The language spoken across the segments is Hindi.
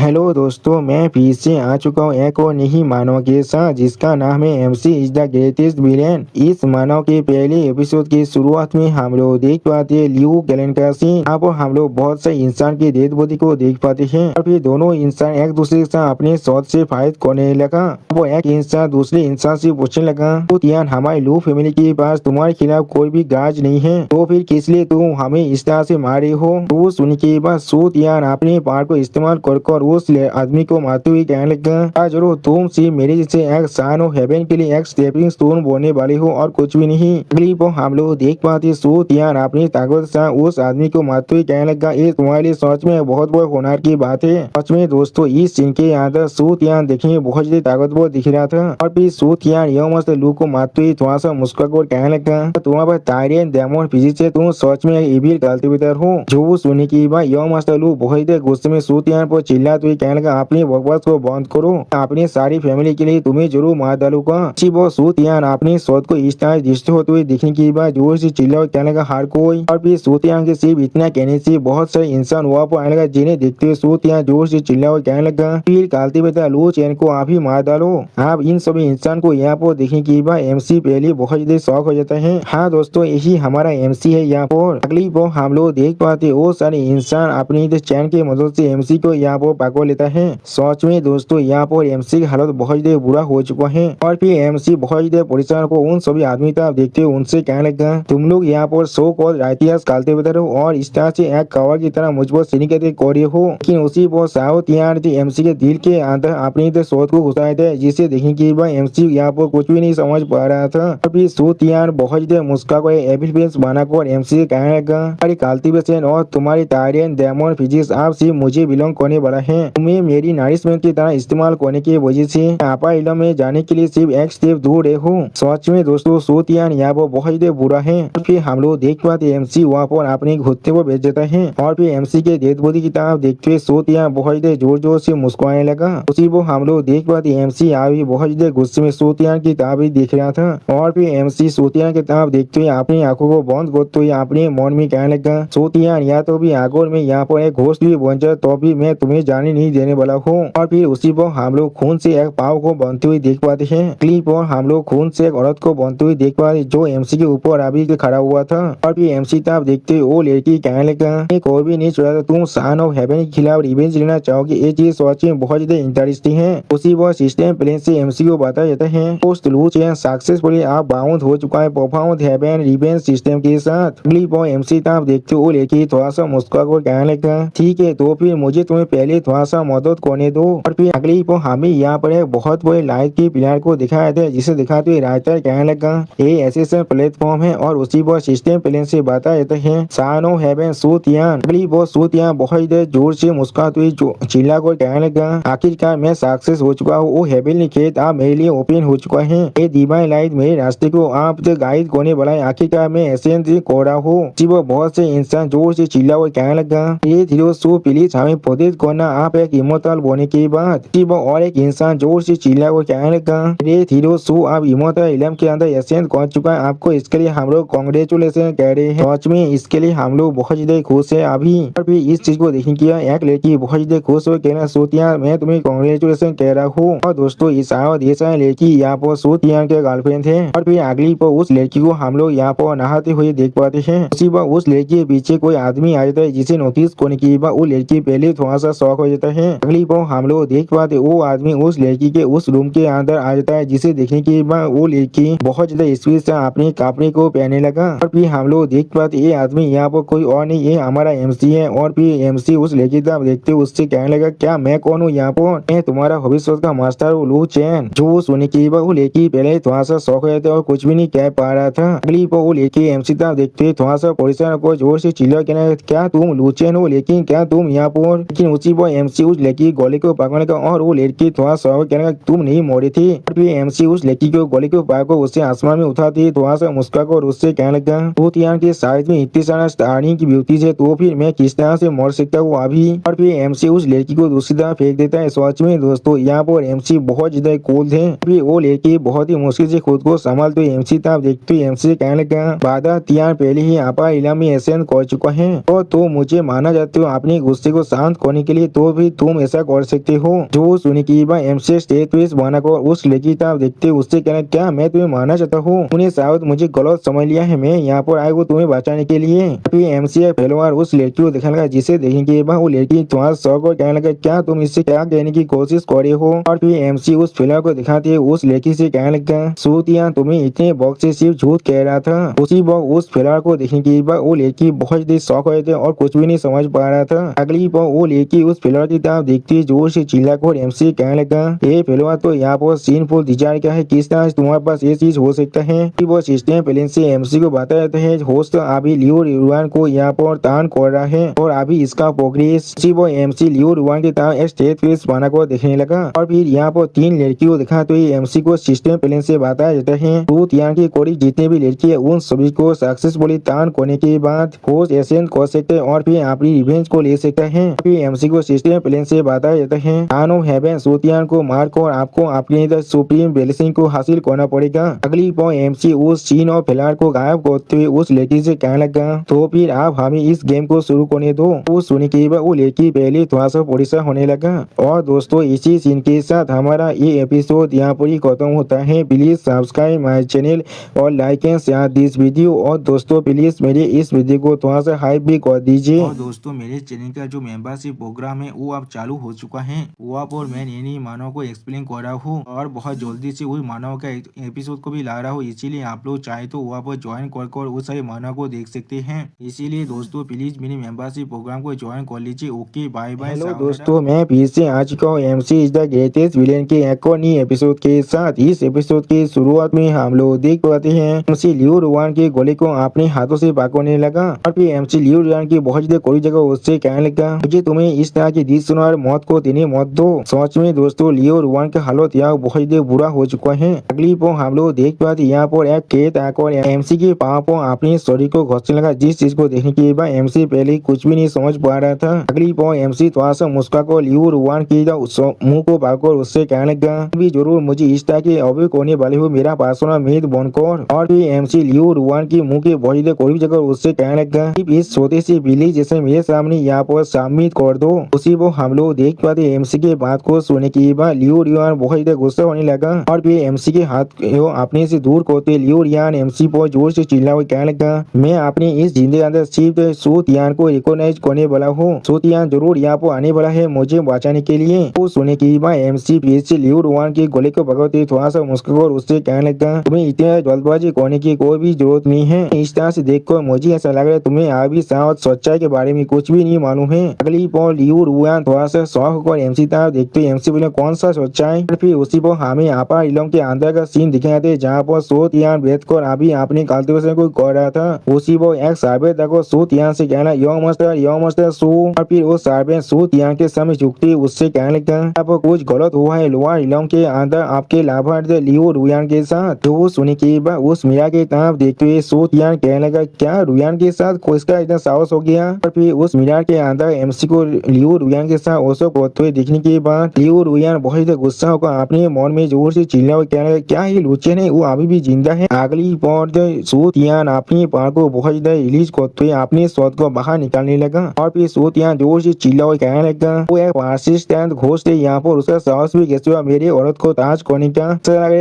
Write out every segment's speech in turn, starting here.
हेलो दोस्तों, मैं फिर से आ चुका हूँ एक और नई मानव के साथ जिसका नाम है MC is the greatest villain. इस मानव के पहले एपिसोड की शुरुआत में हम लोग देख पाते हैं ल्यू गैलन का सीन। यहाँ पर हम लोग बहुत से इंसान की डेड बॉडी को देख पाते हैं और फिर दोनों इंसान एक दूसरे के साथ अपने शॉट से फाइट करने लगा। वो एक इंसान दूसरे इंसान से पूछने लगा, तो यार हमारे लू फैमिली के पास तुम्हारे खिलाफ कोई भी गाज नहीं है, तो फिर किस लिए तुम हमें इस तरह से मारे हो। तो सुनने के बाद सूत यान अपने पावर को इस्तेमाल कर उस आदमी को मारते हुए कहने लगा, जरूर तुम सिर्फ मेरे जैसे एक सन ऑफ हेवन के लिए एक स्टेपिंग स्टोन बोलने वाले हो और कुछ भी नहीं। अगली वो हम लोग देख पाते सूत यान अपनी ताकत से उस आदमी को मारते हुए कहने लगा, ये तुम्हारे लिए सच में बहुत बड़ा होनर की बात है। सच में दोस्तों, इस सीन के अंदर सूत यान देखने में बहुत ज्यादा ताकतवर दिख रहा था और फिर सूत यान यह मस्त लू को मारते हुए थोड़ा सा मुस्कुराकर कहने लगा, तुम्हारे पास टायरियन डेमन फिजिक्स से तुम सच में इविल कल्टिवेटर हो। जो सुनने की बात यह मस्त लू बहुत गुस्से में सूत यान पर चिल्लाते हुए कहने लगा, अपनी बकवास को बंद करो, अपनी सारी फैमिली के लिए तुम्हें जरूर मार डालूंगा। वो सूत यान अपनी शॉट को इस तरह डिस्ट्रॉय होते हुए दिखने की बाद जोर से चिल्ला और कहने लगा, हर कोई। और फिर सूत यान के सिर्फ इतना कहने से बहुत सारे इंसान वहाँ पर आने लगा, जिन्हें देखते हुए सूत यान जोर से चिल्ला और कहने लगा, फिर कल्टिवेटर लू चैन को आप ही मार डालो। आप इन सभी इंसान को यहाँ पर देखने की बाद एमसी पहले बहुत ज्यादा शौक हो जाता है। हाँ दोस्तों, यही हमारा एमसी है। यहाँ पर अगली वो हम लोग देख पाते वो सारे इंसान अपनी चैन की मदद से एमसी को यहाँ पर पकड़ लेता है। सच में दोस्तों, यहाँ पर एमसी की हालत बहुत ज्यादा बुरा हो चुका है और फिर एमसी बहुत ज्यादा परेशान को उन सभी आदमी का देखते हुए उनसे कहने लगा, तुम लोग यहाँ पर सो कॉल राइटियर्स कल्टिवेटर हो और इस तरह से एक कवर की तरह मुझ पर सिनिकेट कर रहे हो। लेकिन उसी पर साउथ यार एमसी के दिल के अंदर अपनी शोध को घुसाए थे, जिसे देखने की बाद एमसी यहाँ पर कुछ भी नहीं समझ पा रहा था। और फिर सूत यार बहुत ज्यादा मुस्का को एविल फेस बनाकर एमसी से कहने लगा, तुम्हारी कल्टिवेशन और तुम्हारी टायरियन डेमन फिजिक्स आप सिर्फ मुझे बिलोंग करने वाला है। तुम्हें मेरी नरिशमेंट की तरह इस्तेमाल करने की वजह से आपा इलम में जाने के लिए सिर्फ एक स्टेप दूर रहे हो। सच में दोस्तों, सूत यान यहाँ पर बहुत ज्यादा बुरा है। फिर हम लोग देख पाते एमसी वहाँ पर अपने घुटने को बेच देता है और फिर एमसी के डेड बॉडी की तरफ देखते हुए सूत यान बहुत ज्यादा जोर जोर से मुस्कुराने लगा। उसी वो हम लोग देख पाते एमसी अभी बहुत ज्यादा गुस्से में सूत यान की तरफ ही देख रहा था और फिर एमसी सूत यान की तरफ देखते हुए अपनी आंखों को बंद करते हुए अपने मन में कहने लगा, सूत यान या तो भी आगोर में यहाँ पर एक घोस्ट भी बन जाए तो भी मैं तुम्हें जाने नहीं देने वाला हूँ। और फिर उसी पर हम लोग खून से एक पाव को बनते हुए देख पाते हैं। क्लिप पर हम लोग खून से एक औरत को बनते हुए देख पाते जो एमसी के ऊपर अभी खड़ा हुआ था। और फिर एमसी तब देखते हुए वो लड़की कहने लगा, कोई भी नहीं छोड़ा, तुम सन ऑफ हेवन के खिलाफ रिवेंज लेना चाहोगे, ये चीज सच में बहुत ज्यादा इंटरेस्टिंग है। उसी पर सिस्टम प्लेन से एमसी को बताया जाता है पोस्ट लू चैन सक्सेसफुली आप बाउंड हो चुका है परफॉर्म हेवन रिवेंज सिस्टम के साथ। क्लिप पर एमसी तब देखते हुए लड़की थोड़ा सा मुस्कुरा कर कहने लगा, ठीक है तो फिर मुझे तुम्हें पहले थोड़ा सा मदद करने दो। और फिर अगली पर हमें यहाँ पर एक बहुत बड़े लाइट की पिलर को दिखाया था, जिसे दिखाते हुए राइटर कहने लगा, ये एसेसन प्लेटफॉर्म है और उसी पर सिस्टम प्लेन से बताया जाता है सन ऑफ हेवन सूत यान। अगली वो सूत यान बहुत देर जोर से मुस्कुराते हुए चिल्ला कर कहने लगा, आखिरकार मैं सक्सेस हो चुका हूँ, वो हेवनली खेत आप मेरे लिए ओपन हो चुका है। ये डिवाइन लाइट मेरे रास्ते को आप गाइड करने वाला है, आखिरकार मैं एसेंस कर रहा हूँ। बहुत से इंसान जोर से चिल्ला कर कहने लगा, ये धीरे सो प्लीज हमें प्रोटेक्ट करना, आप एक इमोर्टल होने के बाद। और एक इंसान जोर से चिल्ला कर कहने लगा, रे थीरो सो आप इमोर्टल इलम के अंदर एसेंस कर चुका है, आपको इसके लिए हम लोग कांग्रेचुलेशन कह रहे हैं। सच में इसके लिए हम लोग बहुत ज्यादा खुश है अभी। और फिर इस चीज को देखने की एक लड़की बहुत ज्यादा खुश हो कहना, सूतियान मैं तुम्हें कांग्रेचुलेशन कह रहा हूँ। और दोस्तों इस लड़की यहाँ पर सूतियान के गर्लफ्रेंड थे। और फिर अगली पर उस लड़की को हम लोग यहाँ पर नहाते हुए देख पाते हैं। उसी पर उस लड़की के पीछे कोई आदमी आ जाता है, जिसे नोटिस करने की बाद वो लड़की पहले थोड़ा सा शौक हो जाता है। अगली पर हम लोग देख पाते वो आदमी उस लड़की के उस रूम के अंदर आ जाता है, जिसे देखने के बाद वो लड़की बहुत ज्यादा स्पीड से अपने कपड़े को पहनने लगा। और फिर हम लोग देख पाते ये आदमी यहाँ पर कोई और नहीं, ये हमारा एमसी है। और फिर एमसी उस लड़की तरफ देखते उससे कहने लगा, क्या मैं कौन हूँ यहाँ पर, मैं तुम्हारा भविष्य का मास्टर हूँ लू चैन। जो सुनने के बाद वो लड़की पहले थोड़ा सा शौक हो जाता है और कुछ भी नहीं कह पा रहा था। अगली पर वो लड़की एमसी तरफ देखते थोड़ा सा परेशान को जोर से चिल्ला कहना, क्या तुम लू चैन हो, लेकिन क्या तुम यहाँ पर। लेकिन उसी पर एमसी उस लड़की गोली को पकड़ने का और वो लड़की थोड़ा सा कहने का, तुम नहीं मोड़ी थी। और फिर एमसी उस लड़की को गोली को पकड़ उससे आसमान में उठाती थोड़ा सा मुस्कुरा कर उससे कहने लगा, तो यहाँ के साइड में इतनी सारा स्टार्निंग की ब्यूटी है, तो फिर मैं किस तरह से मर सकता हूँ अभी। और फिर एमसी उस लड़की को दूसरी तरफ फेंक देता है। सच में दोस्तों यहाँ पर एमसी बहुत ज्यादा कूल थे। फिर वो लड़की बहुत ही मुश्किल से खुद को संभालते हुए एमसी तरफ देखते हुए एमसी से कहने लगा, बाधा तियान पहले ही आपा इलामी एसेंस कर चुका है और तो मुझे माना जाते हो अपने गुस्से को शांत करने के लिए, तो तो भी तुम ऐसा कर सकते हो। जो सुनी की बात एमसी स्टेज पे बनाकर उस लड़की तरफ देखते उससे कहना, क्या मैं तुम्हें मारना चाहता हूँ? तूने शायद मुझे गलत समझ लिया है, मैं यहाँ पर आया हूँ तुम्हें बचाने के लिए। फिर एमसी पहली बार उस लड़की को देखने लगा, जिसे देखने के बाद वो लड़की थोड़ा शौक और कहने लगा, क्या तुम इससे क्या कहने की कोशिश कर रहे हो? और फिर एमसी उस फिल्म को दिखाते उस लड़की से कहने लगा, सूतिया तुम्हें इतने वक्त से सिर्फ झूठ कह रहा था। उसी वक्त उस फिल्म को देखने के बाद वो लड़की बहुत ही शौक हुए थे और कुछ भी नहीं समझ पा रहा था। अगली बार वो लड़की उस फिल्म की तरफ देखती जोर से चिल्लाकर एमसी कहने लगा, ये फिल्म तो यहाँ पर सीन फुल डिजाइन का है, किस तरह तुम्हारे पास ये चीज हो सकता है? वो सिस्टम प्लेन से एमसी को बता देते हैं, होस्ट अभी लियो रुआन को यहाँ पर तान कर रहा है और अभी इसका प्रोग्रेस। वो एमसी लियो रुआन की तरह स्टेज फेस बना कर देखने लगा और फिर यहाँ पर 3 लड़की को दिखा तो एमसी को सिस्टम प्लेन से बताया जाता है, ट्रूथ यान की कोई जितने भी लड़की है उन सभी को सक्सेसफुली तान करने के बाद होस्ट एसेंट कर सकते हैं और फिर अपनी रिवेंज को ले सकता है। फिर एमसी को सिस्टम प्लेन से बताया जाता है, आन ऑफ हेवन सूतियान को मारकर आपको अपनी सुप्रीम ब्लेसिंग को हासिल करना पड़ेगा। अगली बार एमसी उस सीन और फिलहाल को गायब करते हुए उस लड़की से कहने लगा, तो फिर आप हमें इस गेम को शुरू करने दो। वो सुनने के बाद वो लड़की पहले थोड़ा सा परेशान होने लगा। और दोस्तों इसी सीन के साथ हमारा ये एपिसोड यहाँ पर ही खत्म होता है। प्लीज सब्सक्राइब माई चैनल और like and share this video. और दोस्तों प्लीज मेरे इस वीडियो को थोड़ा सा हाइप भी कर दीजिए। और दोस्तों मेरे चैनल का जो मेंबरशिप प्रोग्राम है वो अब चालू हो चुका है। वहाँ पर मैं नई मानव को एक्सप्लेन कर रहा हूँ और बहुत जल्दी से वही मानव का एपिसोड को भी ला रहा हूँ, इसीलिए आप लोग चाहे तो वहाँ पर ज्वाइन कर उस सारे मानव को देख सकते हैं। इसीलिए दोस्तों प्लीज मेरे मेंबरशिप प्रोग्राम को ज्वाइन कर लीजिए। Okay bye bye. हेलो दोस्तों, मैं फिर से आ चुका हूँ MC is the greatest villain के एक और नई एपिसोड के साथ। इस एपिसोड की शुरुआत में हम लोग देख पाते हैं एमसी लियो रुआन के गोली को अपने हाथों से पकड़ने लगा और फिर एमसी लियो रुआन की बहुत कोई जगह उससे कहने लगा, मुझे तुम्हें इस तरह की दिस सुनार मौत को देने मत दो। सच में दोस्तों लियो रुआन का हालत यहाँ बहुत बुरा हो चुका है। अगली पर हम लोग देख पाते यहाँ पर एक खेत आकर एमसी के पाँव पर अपने शरीर को घसने लगा, जिस चीज को देखने के बाद एमसी पहले कुछ भी नहीं समझ पा रहा था। अगली पर एमसी थोड़ा सा मुस्कुराकर लियो रुआन की मुंह को पकड़ उससे कहने लगा, भी जरूर मुझे इस तरह के अभियोग होने वाले हो मेरा पर्सनल मेड बनकर। और भी एमसी लियो रुआन की मुंह के बहुत कोई जगह उससे कहने लगा, इस छोटे से बिल्ली जैसे मेरे सामने यहाँ पर सबमिट कर दो। उसी वो हम लोग देख पाते एमसी के बात को सुनने के बाद लियो रुआन बहुत गुस्सा होने लगा और फिर एमसी के हाथ को अपने से दूर करते लियो रुआन एमसी पर जोर से चिल्ला हुआ कहने लगा, मैं अपनी इस जिंदगी के अंदर सिर्फ सूतियान को रिकॉग्नाइज करने वाला हूँ। सूतियान जरूर यहाँ पर आने वाला है मुझे बचाने के लिए। वो सुनने के बाद एमसी फिर से लियो रुआन के गले को पकड़ते थोड़ा सा मुस्कुराकर उससे कहने लगा, तुम्हें इतनी जल्दबाजी करने की कोई भी जरूरत नहीं है। इस तरह से देखकर मुझे ऐसा लग रहा है तुम्हें अभी शायद सच्चाई के बारे में कुछ भी नहीं मालूम है। अगली पर लियो रुआन थोड़ा सा शौक होकर एमसी तरफ देखते एमसी बोले, कौन सा सच्चाई? फिर उसी पर हमें आपा इलम के अंदर का सीन दिखाए थे जहाँ पर सूतियान बैठकर अभी अपनी कल्टीवेशन को कर रहा था। उसी पर एक सर्वे तक सूतियान से कहना, यो मास्टर सू। और फिर वो सर्वे सूतियान के सामने झुकती उससे कहने लगा, आप कुछ गलत हुआ है लोअर इलम के अंदर आपके लाभार्थी लियो रुआन के साथ। तो सुनी के बाद उस मीरा के तरफ देखते हुए सूतियान कहने लगा, क्या रुआन के साथ किसका इतना साहस हो गया? और फिर उस मीरा के अंदर एमसी को लियो रुआन के साथ ओसो करते हुए दिखने के बाद लियो रुआन बहुत गुस्सा होकर अपने मन में जोर से चिल्ला हुआ कहने लगा, क्या ये लुचन है वो अभी भी जिंदा है? अगली बार सूतियान अपनी पार को बहुत रिलीज करते हुए अपने शॉट को बाहर निकालने लगा और फिर सूतियान जोर से चिल्ला हुआ कहने लगा, वो एक पार्सिस्टेंट घोस्ट है यहाँ पर उसका साहस भी कैसे हुआ मेरे औरत को ताज करने का?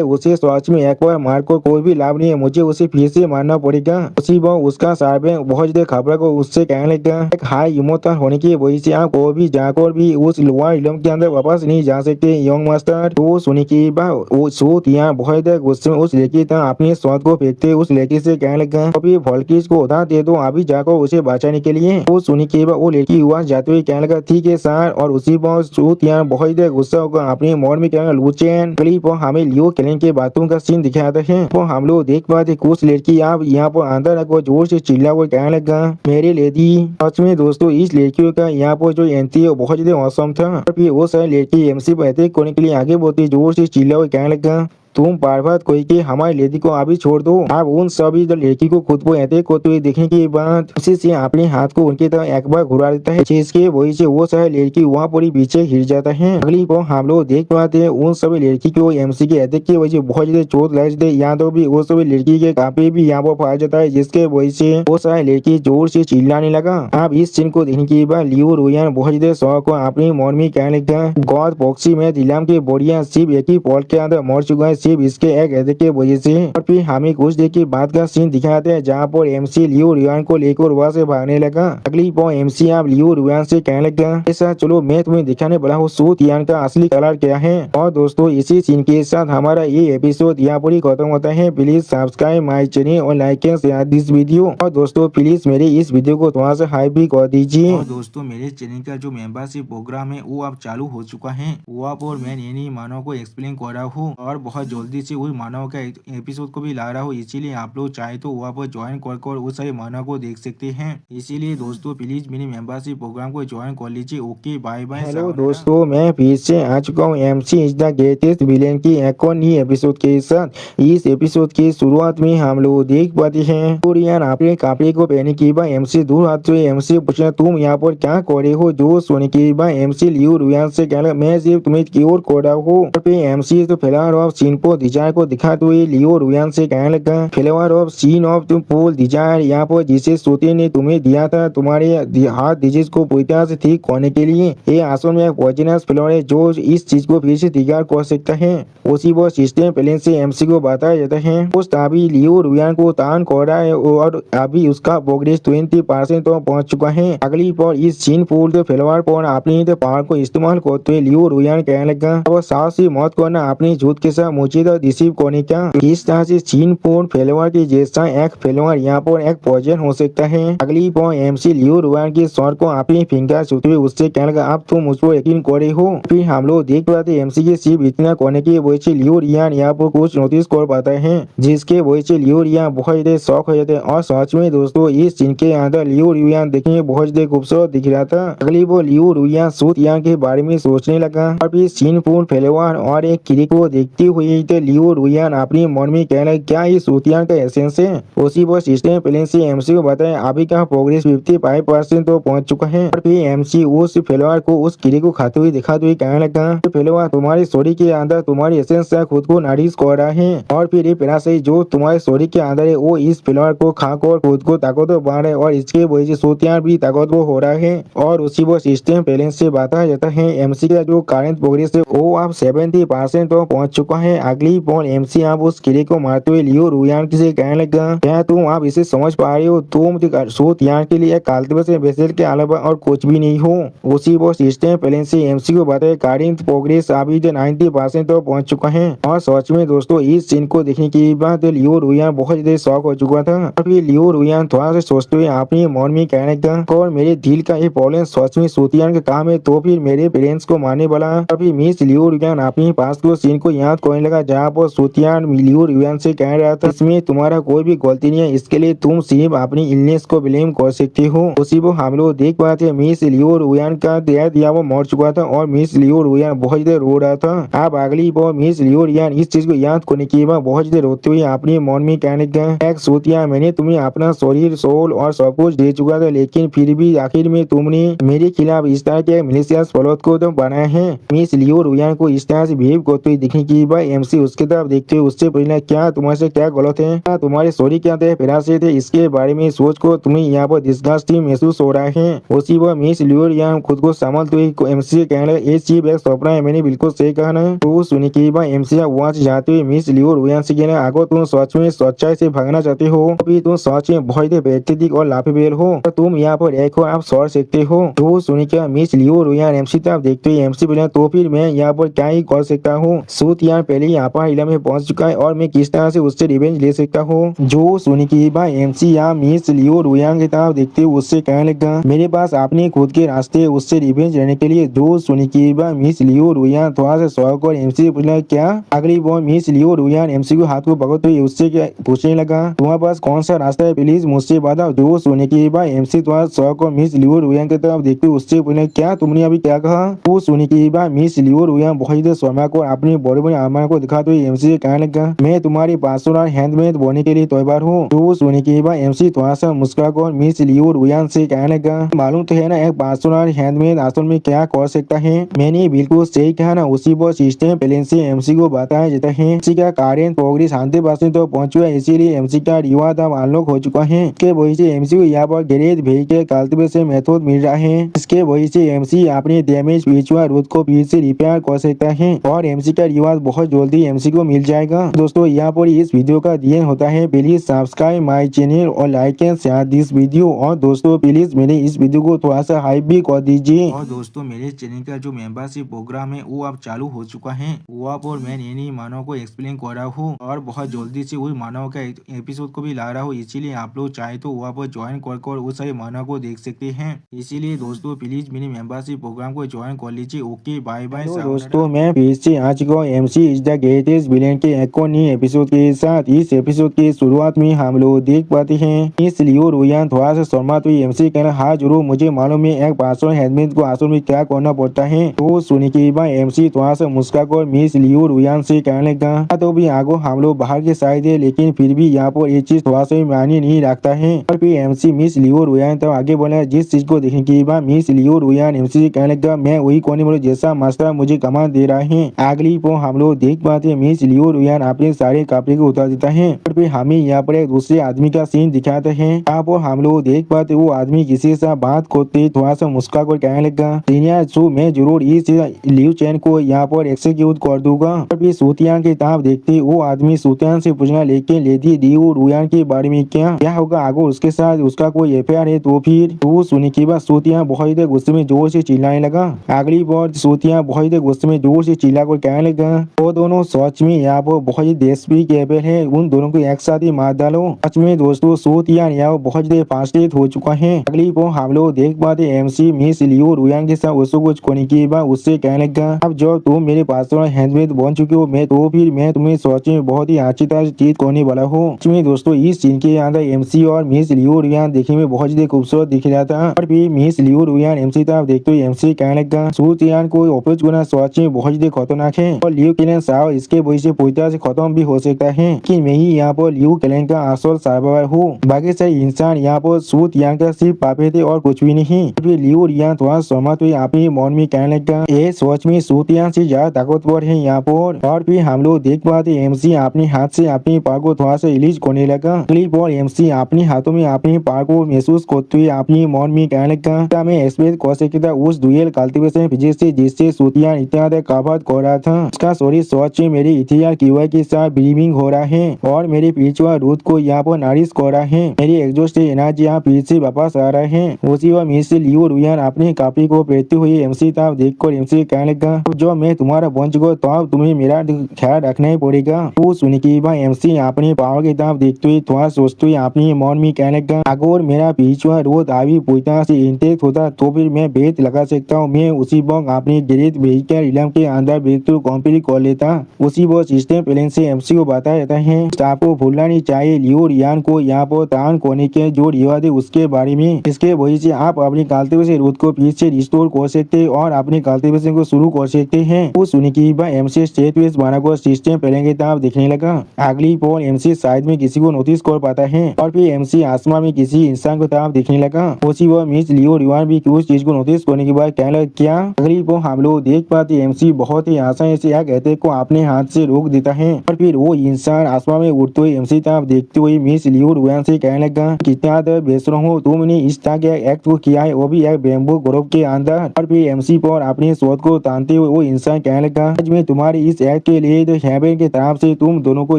उसे सच में एक बार मार को कोई भी लाभ नहीं है, मुझे उसे फिर से मारना पड़ेगा। उसी बार उसका सर्वे बहुत खबर को उससे कहने लगा, एक हाई इमोशनल होने की वजह से आप कोई भी जाकर भी उस लोअर इलम के अंदर वापस नहीं जा सकते यंग मास्टर। तो सुनी की बात वो सूतियान बहुत गुस्से में उस लड़की तरह अपने शॉट को फेंकते उस लड़की से कहने लगा, अभी वॉल्किस को उधार दे दो अभी जाकर उसे बचाने के लिए। वो सुनी के बाद वो लड़की हुआ जाते हुए कहने लगा, ठीक है सर। और उसी पर सूतियान बहुत गुस्सा होकर अपने मोड़ में कहने लुचेन। क्लिप पर हमें लियो क्लेन के बातों का सीन दिखाता है। तो हम लोग देख पाते कुछ लड़की आप यहाँ पर अंदर रखो जोर से चिल्ला हुआ कहने लगा, मेरे लेडी। सच में दोस्तों इस लड़कियों का यहाँ पर जो एंट्री है बहुत औसम था। फिर वो सारी लड़की एमसी पर अटैक करने के लिए आगे बढ़ती जोर से चिल्ला हुआ कहने लगा, तुम बार बार कोई कि हमारी लड़की को अभी छोड़ दो। अब उन सभी लड़की को खुद को ऐसे करते हुए देखने के बाद उसी से अपने हाथ को उनकी तरफ एक बार घुरा देता है, जिसके वजह से वो सारे लड़की वहाँ पर ही पीछे गिर जाता है। अगली बार हम लोग देख पाते हैं उन सभी लड़की को एमसी के अटैक की वजह से बहुत ज्यादा चोट लग जाती है। यहाँ तो भी वो सभी लड़की के काफी भी यहाँ पर फंस जाता है, जिसके वजह से वो सारे लड़की जोर से चिल्लाने लगा। अब इस सीन को देखने के बाद लियो रुयान बहुत ज्यादा शौक को अपनी मन में कहने लगा, गॉड बॉक्सी में दिलाम के बोरिया सिर्फ एक ही पॉल के अंदर मर चुका है, सिर्फ इसके एक अटैक की वजह से। और फिर हमें कुछ देर के बाद का सीन दिखाते हैं जहाँ पर एमसी लियो रुयान को लेकर वहाँ से भागने लगा। अगली बार एमसी आप लियो रुयान से कहने लगा, ऐसा चलो मैं तुम्हें दिखाने वाला हूँ सू तियान का असली कलर क्या है। और दोस्तों इसी सीन के साथ हमारा ये एपिसोड यहाँ पर ही खत्म होता है। प्लीज सब्सक्राइब माई चैनल और like and share this video. और दोस्तों प्लीज मेरे इस वीडियो को थोड़ा सा हाइप भी कर दीजिए। और दोस्तों मेरे चैनल का जो मेंबरशिप प्रोग्राम है वो अब चालू हो चुका है। वहाँ पर मैं नई मानव को एक्सप्लेन कर रहा हूँ और बहुत जल्दी से वही मानव का एपिसोड को भी ला रहा हूँ, इसीलिए आप लोग चाहे तो वहाँ पर ज्वाइन कर उस सारे मानव को देख सकते हैं। इसीलिए दोस्तों प्लीज मेरे मेंबरशिप प्रोग्राम को ज्वाइन कर लीजिए। Okay bye bye. हेलो दोस्तों, मैं फिर से आ चुका हूँ MC is the greatest villain की एक और नई एपिसोड के साथ। इस एपिसोड की शुरुआत में हम लोग देख पाते हैं कोरियन अपने कपड़े को पहने के बाद एमसी दूर हाथ से एमसी पूछना तुम यहाँ पर क्या कर रहे हो। जो सोने के बाद एमसी लियो रुयान से कहना मैं सिर्फ तुम्हें क्योर कर रहा हूँ। एमसी तो फ्लावर ऑफ सीन पर डिजायर को दिखाते हुए लियो रुयान से कहने लगा, फ्लावर ऑफ सीन ऑफ तुम पोल डिजायर यहाँ पर जिसे सोते ने तुम्हें दिया था तुम्हारे हार्ट डिजीज को पूरी तरह से ठीक करने के लिए। ये असल में पॉइजनस फ्लावर है जो इस चीज को फिर से तैयार कर सकता है। उसी वो सिस्टम प्लान से एमसी को बताया जाता है। उस अभी लियो रुयान को तान कर रहा है और अभी उसका प्रोग्रेस 20% तो पहुंच चुका है। अगली पर इस सीन पूल के फ्लावर पर अपनी पावर को इस्तेमाल करते हुए लियो रुयान कहने लगा, अब साहस से मौत करना अपनी झूठ के साथ मुझे तो रिसीव करने का। इस तरह से सीन पूल फ्लावर के जैसा एक फ्लावर यहाँ पर एक पॉइजन हो सकता है। अगली पर एमसी लियो रुयान के शॉट को अपनी फिंगर छूते हुए उससे कहने लगा, अब तुम मुझ पर यकीन कर रहे हो। फिर हम लोग देख पाते एमसी के सिर्फ इतना करने की वजह से लियो रुयान यहाँ पर कुछ नोटिस कर पाता है, जिसके वजह से लियो रुयान बहुत ज्यादा शौक हो जाते हैं। और सच में दोस्तों इस सीन के अंदर लियो रुयान देखने में बहुत ज्यादा खूबसूरत दिख रहा था। अगली वो लियो रुयान सूत यान के बारे में सोचने लगा और फिर सीन पूल फ्लेवर और एक किरी को देखते हुए तो लियो रुयान अपनी मन में कहना क्या ये सूतियान का एसेंस है। उसी वो सिस्टम प्लान से एमसी को बताया अभी का प्रोग्रेस 55% तो पहुंच चुका है। और फिर एमसी उस फ्लेवर को उस किरी को खाते हुए दिखाते हुए कहने लगा, फ्लेवर तुम्हारी स्टोरी के अंदर तुम्हारी एसेंस खुद को नरिश कर रहा है और फिर ये पैरासाइट जो तुम्हारे स्टोरी के अंदर है वो इस फ्लेवर को खाकर खुद को ताकतवर बना रहा है और इसके वजह से सूतियान भी ताकतवर हो रहा है। और उसी वो सिस्टम प्लान से बताया जाता है एमसी का जो करंट प्रोग्रेस है वो अब 70% तो पहुंच चुका है। अगली बॉल एमसी आप उस किले को मारते हुए लियो रुयान से कहने लगा, क्या तुम आप इसे समझ पा रहे हो, तुम सूतियान के लिए काल्टिवेशन वेसल के अलावा और कुछ भी नहीं हो। उसी वो सिस्टम प्लान से एमसी को बताया करंट प्रोग्रेस अभी 90% तो पहुंच चुका है। और सच में दोस्तों इस सीन को देखने के बाद लियो रुयान बहुत ज्यादा शौक हो चुका था। और फिर लियो रुयान थोड़ा सा सोचते हुए अपने मन में कहने लगा, और मेरे दिल का ये प्रॉब्लम सच में सूतियान का काम है तो फिर मेरे पेरेंट्स को मारने वाला। और फिर मिस लियो रुयान अपने पास को सीन को याद करने लगा जहाँ पर सूतियान लियो रुयान से कह रहा था इसमें तुम्हारा कोई भी गलती नहीं है, इसके लिए तुम सिर्फ अपनी इलनेस को ब्लेम कर सकते हो। उसी वो हम लोग देख पाते मिस लियो रुयान का दिया वो मर चुका था और मिस लियो रुयान बहुत ज्यादा रो रहा था। अब अगली बार मिस लियो रुयान इस चीज को याद करने के बाद बहुत ज्यादा रोते हुए अपने मन में कहने लगा, एक सूतिया मैंने तुम्हें अपना शरीर सोल और सब कुछ दे चुका था लेकिन फिर भी आखिर में तुमने मेरे खिलाफ इस तरह के मिलिशियस प्लॉट को तो बनाया है। मिस लियो रुयान को इस तरह से बिहेव करते हुए दिखने की बाद एमसी उसके तरफ देखते हुए उससे पूछना, क्या तुम्हारे क्या गलत है, क्या तुम्हारे सॉरी क्या थे पैरासाइट थे, इसके बारे में सोच को तुम्हें यहाँ पर डिस्गस्टिंग महसूस हो रहा है। उसी वह मिस लियो रुयान खुद को संभालते हुए एमसी से कहने लगा, ये चीज एक सपना है, मैंने बिल्कुल सही कहा ना। तो सुनने के बाद एमसी वहाँ से जाते हुए मिस लियो रुयान से कहना, अगर तुम सच में सच्चाई से भागना चाहते हो अभी तुम सच में बहुत व्यक्तित्व और लाफेबेल हो, तुम यहाँ पर एक और आप सौर सकते हो। तो सुनने के बाद मिस लियो रुयान एमसी तरफ देखते हुए एमसी बोला, तो फिर मैं यहाँ पर क्या ही कर सकता हूँ, सूतियान पहले ही यहाँ इला में पहुंच चुका है और मैं किस तरह से उससे रिवेंज ले सकता हूँ। जो सुनने के बाद एमसी यहाँ मिस लियो रुयान की तरफ देखते हुए उससे कहने लगा, मेरे पास अपने खुद के रास्ते उससे रिवेंज लेने के लिए। जो सुनने के बाद मिस लियो रुयान थोड़ा सा शौक और एमसी से पूछना, क्या। अगली बार मिस लियो रुयान एमसी को हाथ को पकड़ते हुए उससे पूछने लगा, तुम्हारे पास कौन सा रास्ता है, प्लीज मुझसे बताओ। जो सुनने के बाद एमसी थोड़ा शौक और मिस लियो रुयान की तरफ देखते हुए उससे पूछना, क्या तुमने अभी क्या कहा। वो सुनने के बाद मिस लियो रुयान बहुत शर्मा को अपनी बड़े बड़े आर्मा को दिखाते हुए एमसी से कहने लगा, मैं तुम्हारी पासवान हैंडमेड बोने के लिए तैयार हूँ। तो सुनने के बाद एमसी थोड़ा सा मुस्कुराकर मिस लियो रुयान से कहने लगा, मालूम तो है ना एक पासवान हैंडमेड असल में क्या कर सकता है। मैंने बिल्कुल सही कहा ना। उसी पर सिस्टम प्लान से एमसी को बताया जाता है। एमसी का कार्य प्रोग्रेस 100% तो पहुंच चुका है, इसीलिए एमसी का रिवार्ड अब अनलॉक हो चुका है। इसके वजह से एमसी को यहाँ पर ग्रेट व्हीकल कल्टीवेशन मेथड मिल रहा है। इसके वजह से एमसी अपने डैमेज पिछुआ रूट को फिर से रिपेयर कर सकता है और एमसी का रिवार्ड बहुत जल्दी एमसी को मिल जाएगा। दोस्तों यहाँ पर इस वीडियो का दी होता है। प्लीज सब्सक्राइब माई चैनल और like and share this video. और दोस्तों प्लीज मेरे इस वीडियो को थोड़ा सा हाइप भी कर दीजिए। और दोस्तों मेरे चैनल का जो मेंबरशिप प्रोग्राम है वो अब चालू हो चुका है। वहाँ पर मैं नई मानव को एक्सप्लेन कर रहा हूँ और बहुत जल्दी से वही मानव का एपिसोड को भी ला रहा हूँ। इसीलिए आप लोग चाहे तो वहाँ पर ज्वाइन कर उस सारे मानव को देख सकते हैं। इसीलिए दोस्तों प्लीज मेरे मेंबरशिप प्रोग्राम को ज्वाइन कर लीजिए। Okay bye bye. दोस्तों मैं फिर से आ चुका हूँ MC is the greatest villain के एक और नई एपिसोड के साथ। इस एपिसोड की शुरुआत में हम लोग देख पाते हैं इस लियो रुयान थोड़ा सा शर्मा तो एमसी कहना, हाँ जरूर मुझे मालूम है एक पासवान हैंडमेड को असल में क्या करना पड़ता है। तो सुनने के बाद एमसी थोड़ा सा मुस्कुराकर मिस लियो रुयान से कहने लगा, तो भी आगो हम लोग बाहर के साइड है, लेकिन फिर भी यहाँ पर ये चीज थोड़ा सा मायने नहीं रखता है। और फिर एमसी मिस लियो रुयान तो आगे बोला, जिस चीज को देखने के बाद मिस लियो रुयान एमसी से कहने लगा, मैं वही कोने वाले जैसा मास्टर मुझे कमान दे रहा है। अगली को हम लोग देख पाते हैं मिस लियो रुयान अपने सारे कपड़े को उतार देता है और फिर हमें यहाँ पर एक दूसरे आदमी का सीन दिखाते हैं। यहाँ पर हम लोग देख पाते वो आदमी किसी से बात करते थोड़ा सा मुस्कुरा कर कहने लगा, सीनियर सो मैं जरूर इस लियो चैन को यहाँ पर एक्सिक्यूट कर दूंगा। और फिर सूतियान की ताब देखते वो आदमी सूतियान से पूछना, लेकिन लेडी लियो रुयान के बारे में क्या होगा अगर उसके साथ उसका कोई एफआईआर है तो फिर। तो सुनने के बाद सूतियान बहुत ही गुस्से में जोर से चिल्लाने लगा। अगली बार सूतियान बहुत ही गुस्से में जोर से चिल्ला कर कहने लगा, वो दोनों सच में यहाँ पर बहुत ही देशप्रिय कैपेबल है, उन दोनों को एक साथ ही मार डालो। सच में दोस्तों सूतियान यहाँ बहुत ही फास्टेड हो चुका है। अगली को हम लोग देख पाते एमसी मिस लियो रुयान के साथ उसको कुछ करने के बाद उससे कहने लगा, अब जो तुम मेरे पास हैंडमेड बन चुके हो मैं तो फिर मैं तुम्हें सच में बहुत ही अच्छी तरह से ट्रीट करने वाला हूँ। इसमें दोस्तों इस सीन के अंदर एमसी और मिस लियो रुयान देखने में बहुत ही खूबसूरत दिख रहा था। और फिर मिस लियो रुयान एमसी तरफ देखते हुए एमसी कहने लगा, सूतियान को अप्रोच करना सच में बहुत ही खतरनाक है और लियो क्लैन साहब इसके वजह से पूरी तरह से खत्म भी हो सकता है कि मैं ही यहाँ पर लियो क्लैन का असल सर्वाइवर हूँ। बाकी सारे इंसान यहाँ पर सूतियान का सिर्फ पापे थे और कुछ भी नहीं। फिर लियो रुयान थोड़ा सहमत हुए अपने मन में कहने लगा, ये सच में सूतियान से ज्यादा ताकतवर है यहाँ पर। और फिर हम लोग देख पाते एमसी अपने हाथ से अपने पार को थोड़ा सा रिलीज करने लगा। क्लिप और एमसी अपने हाथों में अपने पार को महसूस करते हुए अपने मन में कहने लगा, मैं एक्सप्रेस कर सकता उस डुएल कल्टीवेशन फिजिक्स से जिससे सूतियान इतना कवर कर रहा था। उसका शरीर सच में मेरे इथिया कीवा के साथ ब्रीमिंग हो रहा है और मेरे पिछुआ रूट को यहाँ पर नारिश कर रहा है। मेरी एग्जॉस्ट से एनर्जी यहाँ फिर से वापस आ रहा है। उसी वक्त मिस लियो रुयान अपने कपड़े को पहनते हुए एमसी तरफ देखकर एमसी कहने लगा, जो मैं तुम्हारा बन चुका तो अब तुम्हें मेरा ख्याल रखना ही पड़ेगा। वो सुन के बाद एमसी अपने पावर की तरफ देखते हुए थोड़ा सोचते हुए अपने मन में कहने लगा, अगर मेरा पिछुआ रूट अभी पूरी तरह से इंटेक्ट होता तो फिर मैं बेत लगा सकता हूँ। मैं उसी वक्त अपने ग्रेट व्हीकल इलम के अंदर ब्रेकथ्रू कंप्लीट कर लेता। उसी वो सिस्टम प्लान से एमसी को बताया जाता है। आपको भूलना नहीं चाहिए लियो रुयान को यहाँ पर तान करने के जो रिवाज है उसके बारे में। इसके वजह से आप अपनी कल्टीवेशन रूट को फिर से रिस्टोर कर सकते हैं और अपनी कल्टीवेशन को शुरू कर सकते हैं। वो सुनने की बात एमसी स्टेट वेस्ट बनाकर सिस्टम प्लान की तरफ देखने लगा। अगली पल एमसी साइड में किसी को नोटिस कर पाता है और फिर एमसी आसमान में किसी इंसान को तरफ देखने लगा। उसी वो मिस लियो रुयान भी उस चीज को नोटिस करने के बाद कहने लगा, क्या। अगली पल हम लोग देख पाते एमसी बहुत ही आसानी से एक अटैक को अपने हाथ से रोक देता है और फिर वो इंसान आसमान में उड़ते हुए एमसी तरफ देखते हुए मिस लियो रुयान से कहने लगा, कितना बेशरम हो तुमने इस तरह के एक्ट को किया है, वो भी एक बेम्बू ग्रुप के अंदर। और फिर एमसी पर अपने शोध को तानते हुए वो इंसान कहने लगा, आज मैं तुम्हारी इस एक्ट के लिए तो हेवन की तरफ से तुम दोनों को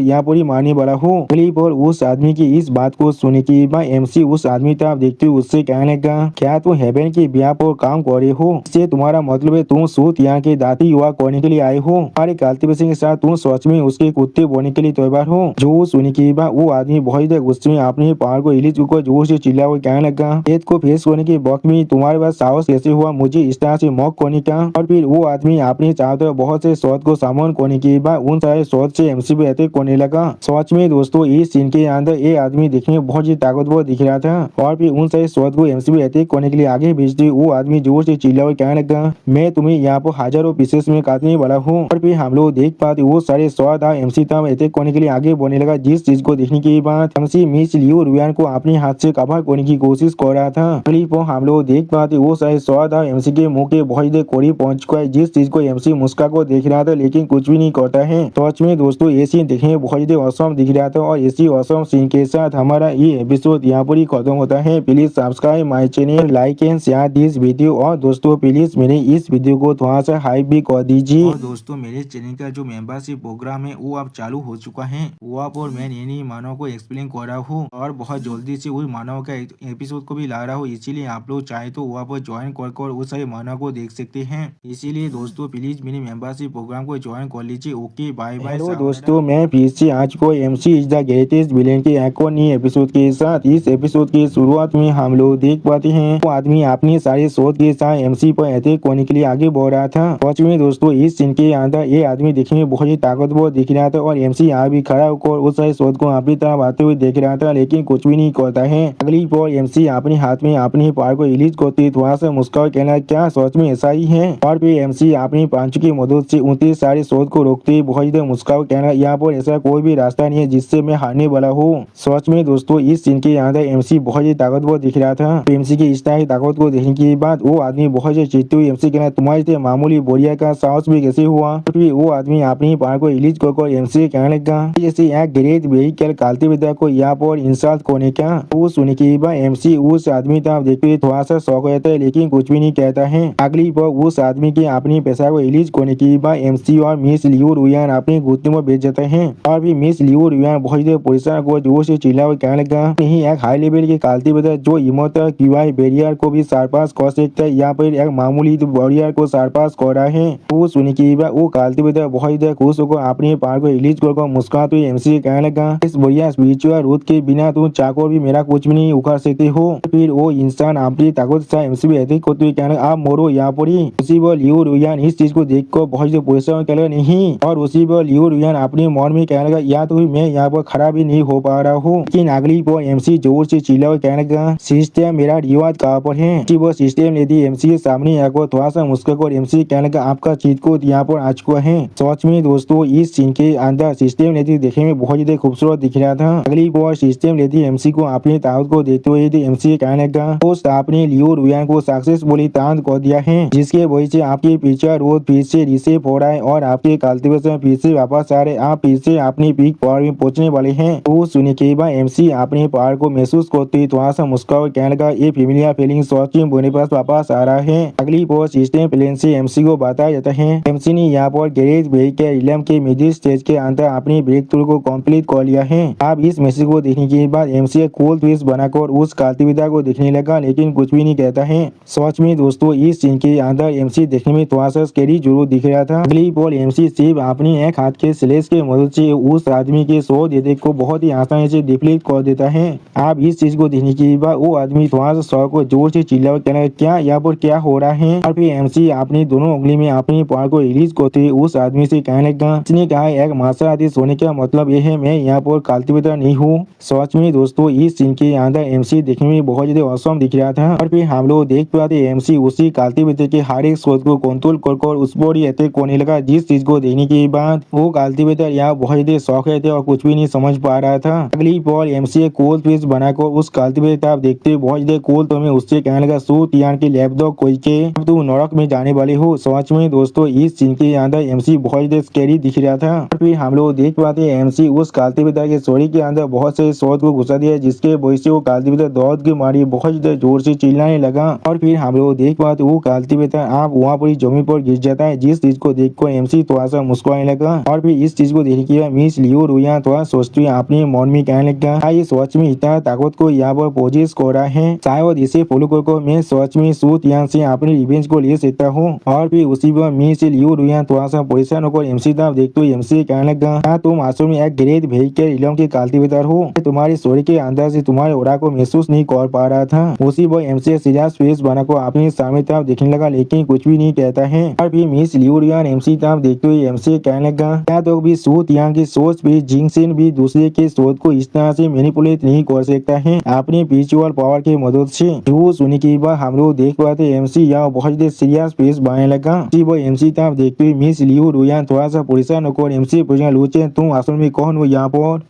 यहाँ पर ही मारने वाला हूँ। पर उस आदमी की इस बात को सुनने के बाद एमसी उस आदमी तरफ देखते हुए उससे कहने लगा, क्या तुम हेवन के ब्याह पर काम कर रहे हो? इससे तुम्हारा मतलब है तुम सूत यहाँ के दाती युवा करने के लिए आए हो। हमारे कल्टीवेशन के साथ तुम सच में उसके कुत्ते बोने के लिए तैयार हो। जो सुनने के बाद वो आदमी बहुत गुस्से में अपने पहाड़ को हिली चुका जोर से चिल्ला हुआ कहने लगा, खेत को फेस करने के वक्त में तुम्हारे पास साहस कैसे हुआ मुझे इस तरह से मौक करने का? और फिर वो आदमी अपने चाहते बहुत से शॉट को सामन करने के बाद उन सारे शॉट से एमसी पे अटैक करने लगा। सच में दोस्तों इस सीन के अंदर ये आदमी देखने में बहुत ही ताकतवर दिख रहा था और फिर उन सारे शॉट को एमसी पे अटैक करने के लिए आगे भेजते वो आदमी जोर से चिल्ला हुआ कहने लगा, मैं तुम्हें यहाँ पर हजारों पीसेस में काटने वाला हूँ। और फिर हम लोग देख देख पाते वो सारे स्वाद एमसी तब अटैक करने के लिए आगे बढ़ने लगा, जिस चीज को देखने के बाद एमसी मिस लियो रुयान को अपने हाथ से कवर करने की कोशिश कर रहा था। अगली पर हम लोग देख पाते वो सारे स्वाद एमसी के मुंह के बहुत देर करीब पहुंच चुका है, जिस चीज को एमसी मुस्का को देख रहा था लेकिन कुछ भी नहीं करता है। तो सच में दोस्तों ये सीन देखने में बहुत ही औसम दिख रहा था और इसी औसम सीन के साथ हमारा ये एपिसोड यहाँ पर ही खत्म होता है। Please subscribe my channel, like and share this video और दोस्तों प्लीज मेरे इस वीडियो को थोड़ा सा हाइप भी कर दीजिए। और दोस्तों मेरे चैनल का जो मेंबरशिप प्रोग्राम है वो अब चालू हो चुका है, वहाँ पर मैं नई मानव को एक्सप्लेन कर रहा हूँ और बहुत जल्दी से उस मानव का एपिसोड को भी ला रहा हूँ, इसीलिए आप लोग चाहे तो वहाँ पर ज्वाइन कर उस सारे मानव को देख सकते हैं। इसीलिए दोस्तों प्लीज मेरे मेंबरशिप प्रोग्राम को ज्वाइन कर लीजिए। Okay bye bye. हेलो दोस्तों, मैं फिर से आज को MC is the greatest villain के एक और नए एपिसोड के साथ। इस एपिसोड की शुरुआत में हम लोग देख पाते हैं वो आदमी अपनी सारे शोध के साथ एमसी पर अटैक करने के लिए आगे बढ़ रहा था। सच में दोस्तों इस सीन के अंदर ये आदमी देखने में बहुत ही ताकतवर दिख रहा था और एमसी यहाँ भी खड़ा होकर उस सारे शोध को अपनी तरफ आते हुए देख रहा था लेकिन कुछ भी नहीं करता है। अगली पर एमसी अपने हाथ में अपनी पावर को रिलीज करते थोड़ा सा मुस्कुरा कहना क्या सच में ऐसा ही है, और फिर एमसी अपनी पांचों की मदद से उनके सारे शोध को रोकते बहुत ही मुस्कुरा कहना यहाँ पर ऐसा कोई भी रास्ता नहीं है जिससे मैं हारने वाला हूँ। सच में दोस्तों इस सीन के अंदर एमसी बहुत ही ताकतवर दिख रहा था। एमसी की इस तरह ताकत को देखने के बाद वो आदमी बहुत से चिढ़ते हुए एमसी कहना तुम्हारे से मामूली बोरिया का साहस भी कैसे हुआ। फिर वो आदमी अपनी पावर को रिलीज कर एमसी कहने लगा जैसे एक ग्रेट व्हीकल कालते विद्या को यहाँ पर इंसल्ट करने का। वो सुनने के बाद एमसी उस आदमी तरफ देखते हुए थोड़ा सा शौक रहता है लेकिन कुछ भी नहीं कहता है। अगली पर उस आदमी के अपनी पैसा को रिलीज करने के बाद एमसी और मिस लियो रुयान अपने घुटने में बेच जाते हैं और भी मिस लियो रुयान बहुत देर परेशान को जोर से चिल्ला हुआ कहने लगा नहीं एक हाई लेवल के कालती विद्या जो हिम्मत क्यूआई बैरियर को भी सरपास कर सकता है यहाँ पर एक मामूली बैरियर को सरपास कर रहा है। वो सुनने के बाद वो कालती विद्या बहुत देर खुश होकर अपने पावर को रिलीज कर मुस्कुराते हुए एमसी कहने लगा इस बढ़िया स्पिरिचुअल रूट के बिना तुम चाकोर भी मेरा कुछ भी नहीं उखाड़ सकते हो। फिर वो इंसान अपनी ताकत से एमसी भी अटैक करते हुए कहने आप मोरो यहाँ पर ही। उसी पर लियो रुयान इस चीज को देख कर बहुत देर परेशान कहने लगा नहीं, और उसी पर लियो रुयान अपने मन में कहने लगा या तो मैं यहाँ पर खड़ा भी नहीं हो पा रहा हूँ। लेकिन अगली पर एमसी जोर से चिल्ला हुआ कहने लगा सिस्टम मेरा रिवाज कहाँ पर है। वो सिस्टम लेती एमसी के सामने आकर थोड़ा सा मुस्कुराकर एमसी कहने लगा आपका चीट कोड यहाँ पर आ चुका है। सच में दोस्तों इस सीन के अंदर सिस्टम लेती देखने में बहुत ही खूबसूरत दिख रहा था। अगली बार सिस्टम लेती एमसी को अपनी ताकत को देते हुए एमसी कहने लगा दोस्त आपने लियो रुयान को सक्सेसफुली शांत कर दिया है जिसके वजह से आपके पीछे रोड फिर से रिसेप हो रहा है और आपके कल्टीवेशन फिर से वापस आ रहे, आप फिर से अपनी पीक पावर में पहुंचने वाले हैं। वो सुनने के बाद एमसी अपने पावर को महसूस करते थोड़ा सा मुस्कुरा कहने लगा ये फेमिलियर फीलिंग सच में मेरे पास वापस आ रहा है। अगली बार सिस्टम प्लेन से एमसी को बताया जाता है एमसी ने यहाँ पर गैरेज व्हीकल इलम के मिडिल स्टेज के अंदर अपनी ब्रेक थ्रू को कंप्लीट कर लिया है। अब इस मैसेज को देखने के बाद एमसी कोल ट्विस्ट बनाकर उस काल्तिविदा को देखने लगा लेकिन कुछ भी नहीं कहता है। सच में दोस्तों इस सीन के अंदर एमसी देखने में थोड़ा सा स्कैरी जरूर दिख रहा था। अगली बार एमसी सिर्फ अपनी एक हाथ के स्लेश के मदद से उस आदमी के सौ देते को बहुत ही आसानी से डिप्लीट कर देता है। अब इस चीज को देखने के बाद वो आदमी थोड़ा सा सौ को जोर से चिल्ला कहना क्या यहाँ पर क्या हो रहा है, और फिर एमसी अपनी दोनों उंगली में अपनी पावर को रिलीज करते उस आदमी से कहने लगा उसने कहा एक मार्शल आर्टिस्ट होने का मतलब यह है मैं यहाँ पर काल्तिवेटर नहीं हूँ। सच में दोस्तों इस सीन के अंदर एमसी देखने में बहुत ज्यादा औसम दिख रहा था और फिर हम लोग देख पाते एमसी उसी काल्तिवेटर के हर एक शोध को कंट्रोल कर उस पर ही अटैक करने लगा, जिस चीज को देखने के बाद वो काल्तिवेटर यहाँ बहुत ज्यादा शौक थे और कुछ भी नहीं समझ पा रहा था। अगली बार एमसी कोल पीस बनाकर उस काल्तिवेटर देखते बहुत ज्यादा कोल तो मैं उससे कहने लगा सूट यान के लैपटॉप कोई के अब तुम नरक में जाने वाले हो। सच में दोस्तों इस सीन के अंदर एमसी बहुत ज्यादा स्कैरी दिख रहा था और फिर हम लोग देख पाते एमसी उस काल्तिवेटर के सोरी के अंदर बहुत से शोध को घुसा दिया जिसके वजह से वो काल्तिवेटर दौड़ के मारी बहुत ज्यादा जोर से चिल्लाने लगा और फिर हम लोग देख पाते वो काल्तिवेटर आप वहाँ पर जमीन पर गिर जाता है, जिस चीज को देखकर एमसी थोड़ा सा मुस्कुराने लगा और फिर इस चीज को देखने के बाद मिस लियो रुयान थोड़ा सोचते अपने मन में कहने लगा ये सच में इतना ताकत को यहाँ पर पोजेस कर रहा है, शायद इसे फॉलो कर मैं सच में सूट यान से अपनी रिवेंज को ले सकता हूँ। और फिर उसी पर मिस लियो रुयान थोड़ा सा परेशान होकर एमसी तरफ देखते हुए एमसी कहने लगा तुम आंसू में एक ग्रेट व्हीकल इलम के काल्तिवेटर हो, तुम्हारी स्टोरी के अंदर से तुम्हारे ओरा को महसूस नहीं कर पा रहा था। उसी पर एमसी सीरियस फेस बनाकर अपने सामने तरफ देखने लगा लेकिन कुछ भी नहीं कहता है और फिर मिस लियो रुयान एमसी तरफ देखते हुए एमसी कहने लगा क्या तो भी सूट यहाँ की सोच भी जिंगसेन भी दूसरे के सोच को इस तरह से मैनिपुलेट नहीं कर सकता है अपनी स्पिरिचुअल पावर की मदद से। जो सुनने के बाद हम लोग देख पाते एमसी यहाँ बहुत सीरियस फेस बनाने लगा। वो एमसी तरफ देखते हुए मिस लियो रुयान ईयान थोड़ा सा परेशान होकर एमसी पूछेगा लूचेन तुम असल में कौन हो यहाँ पर।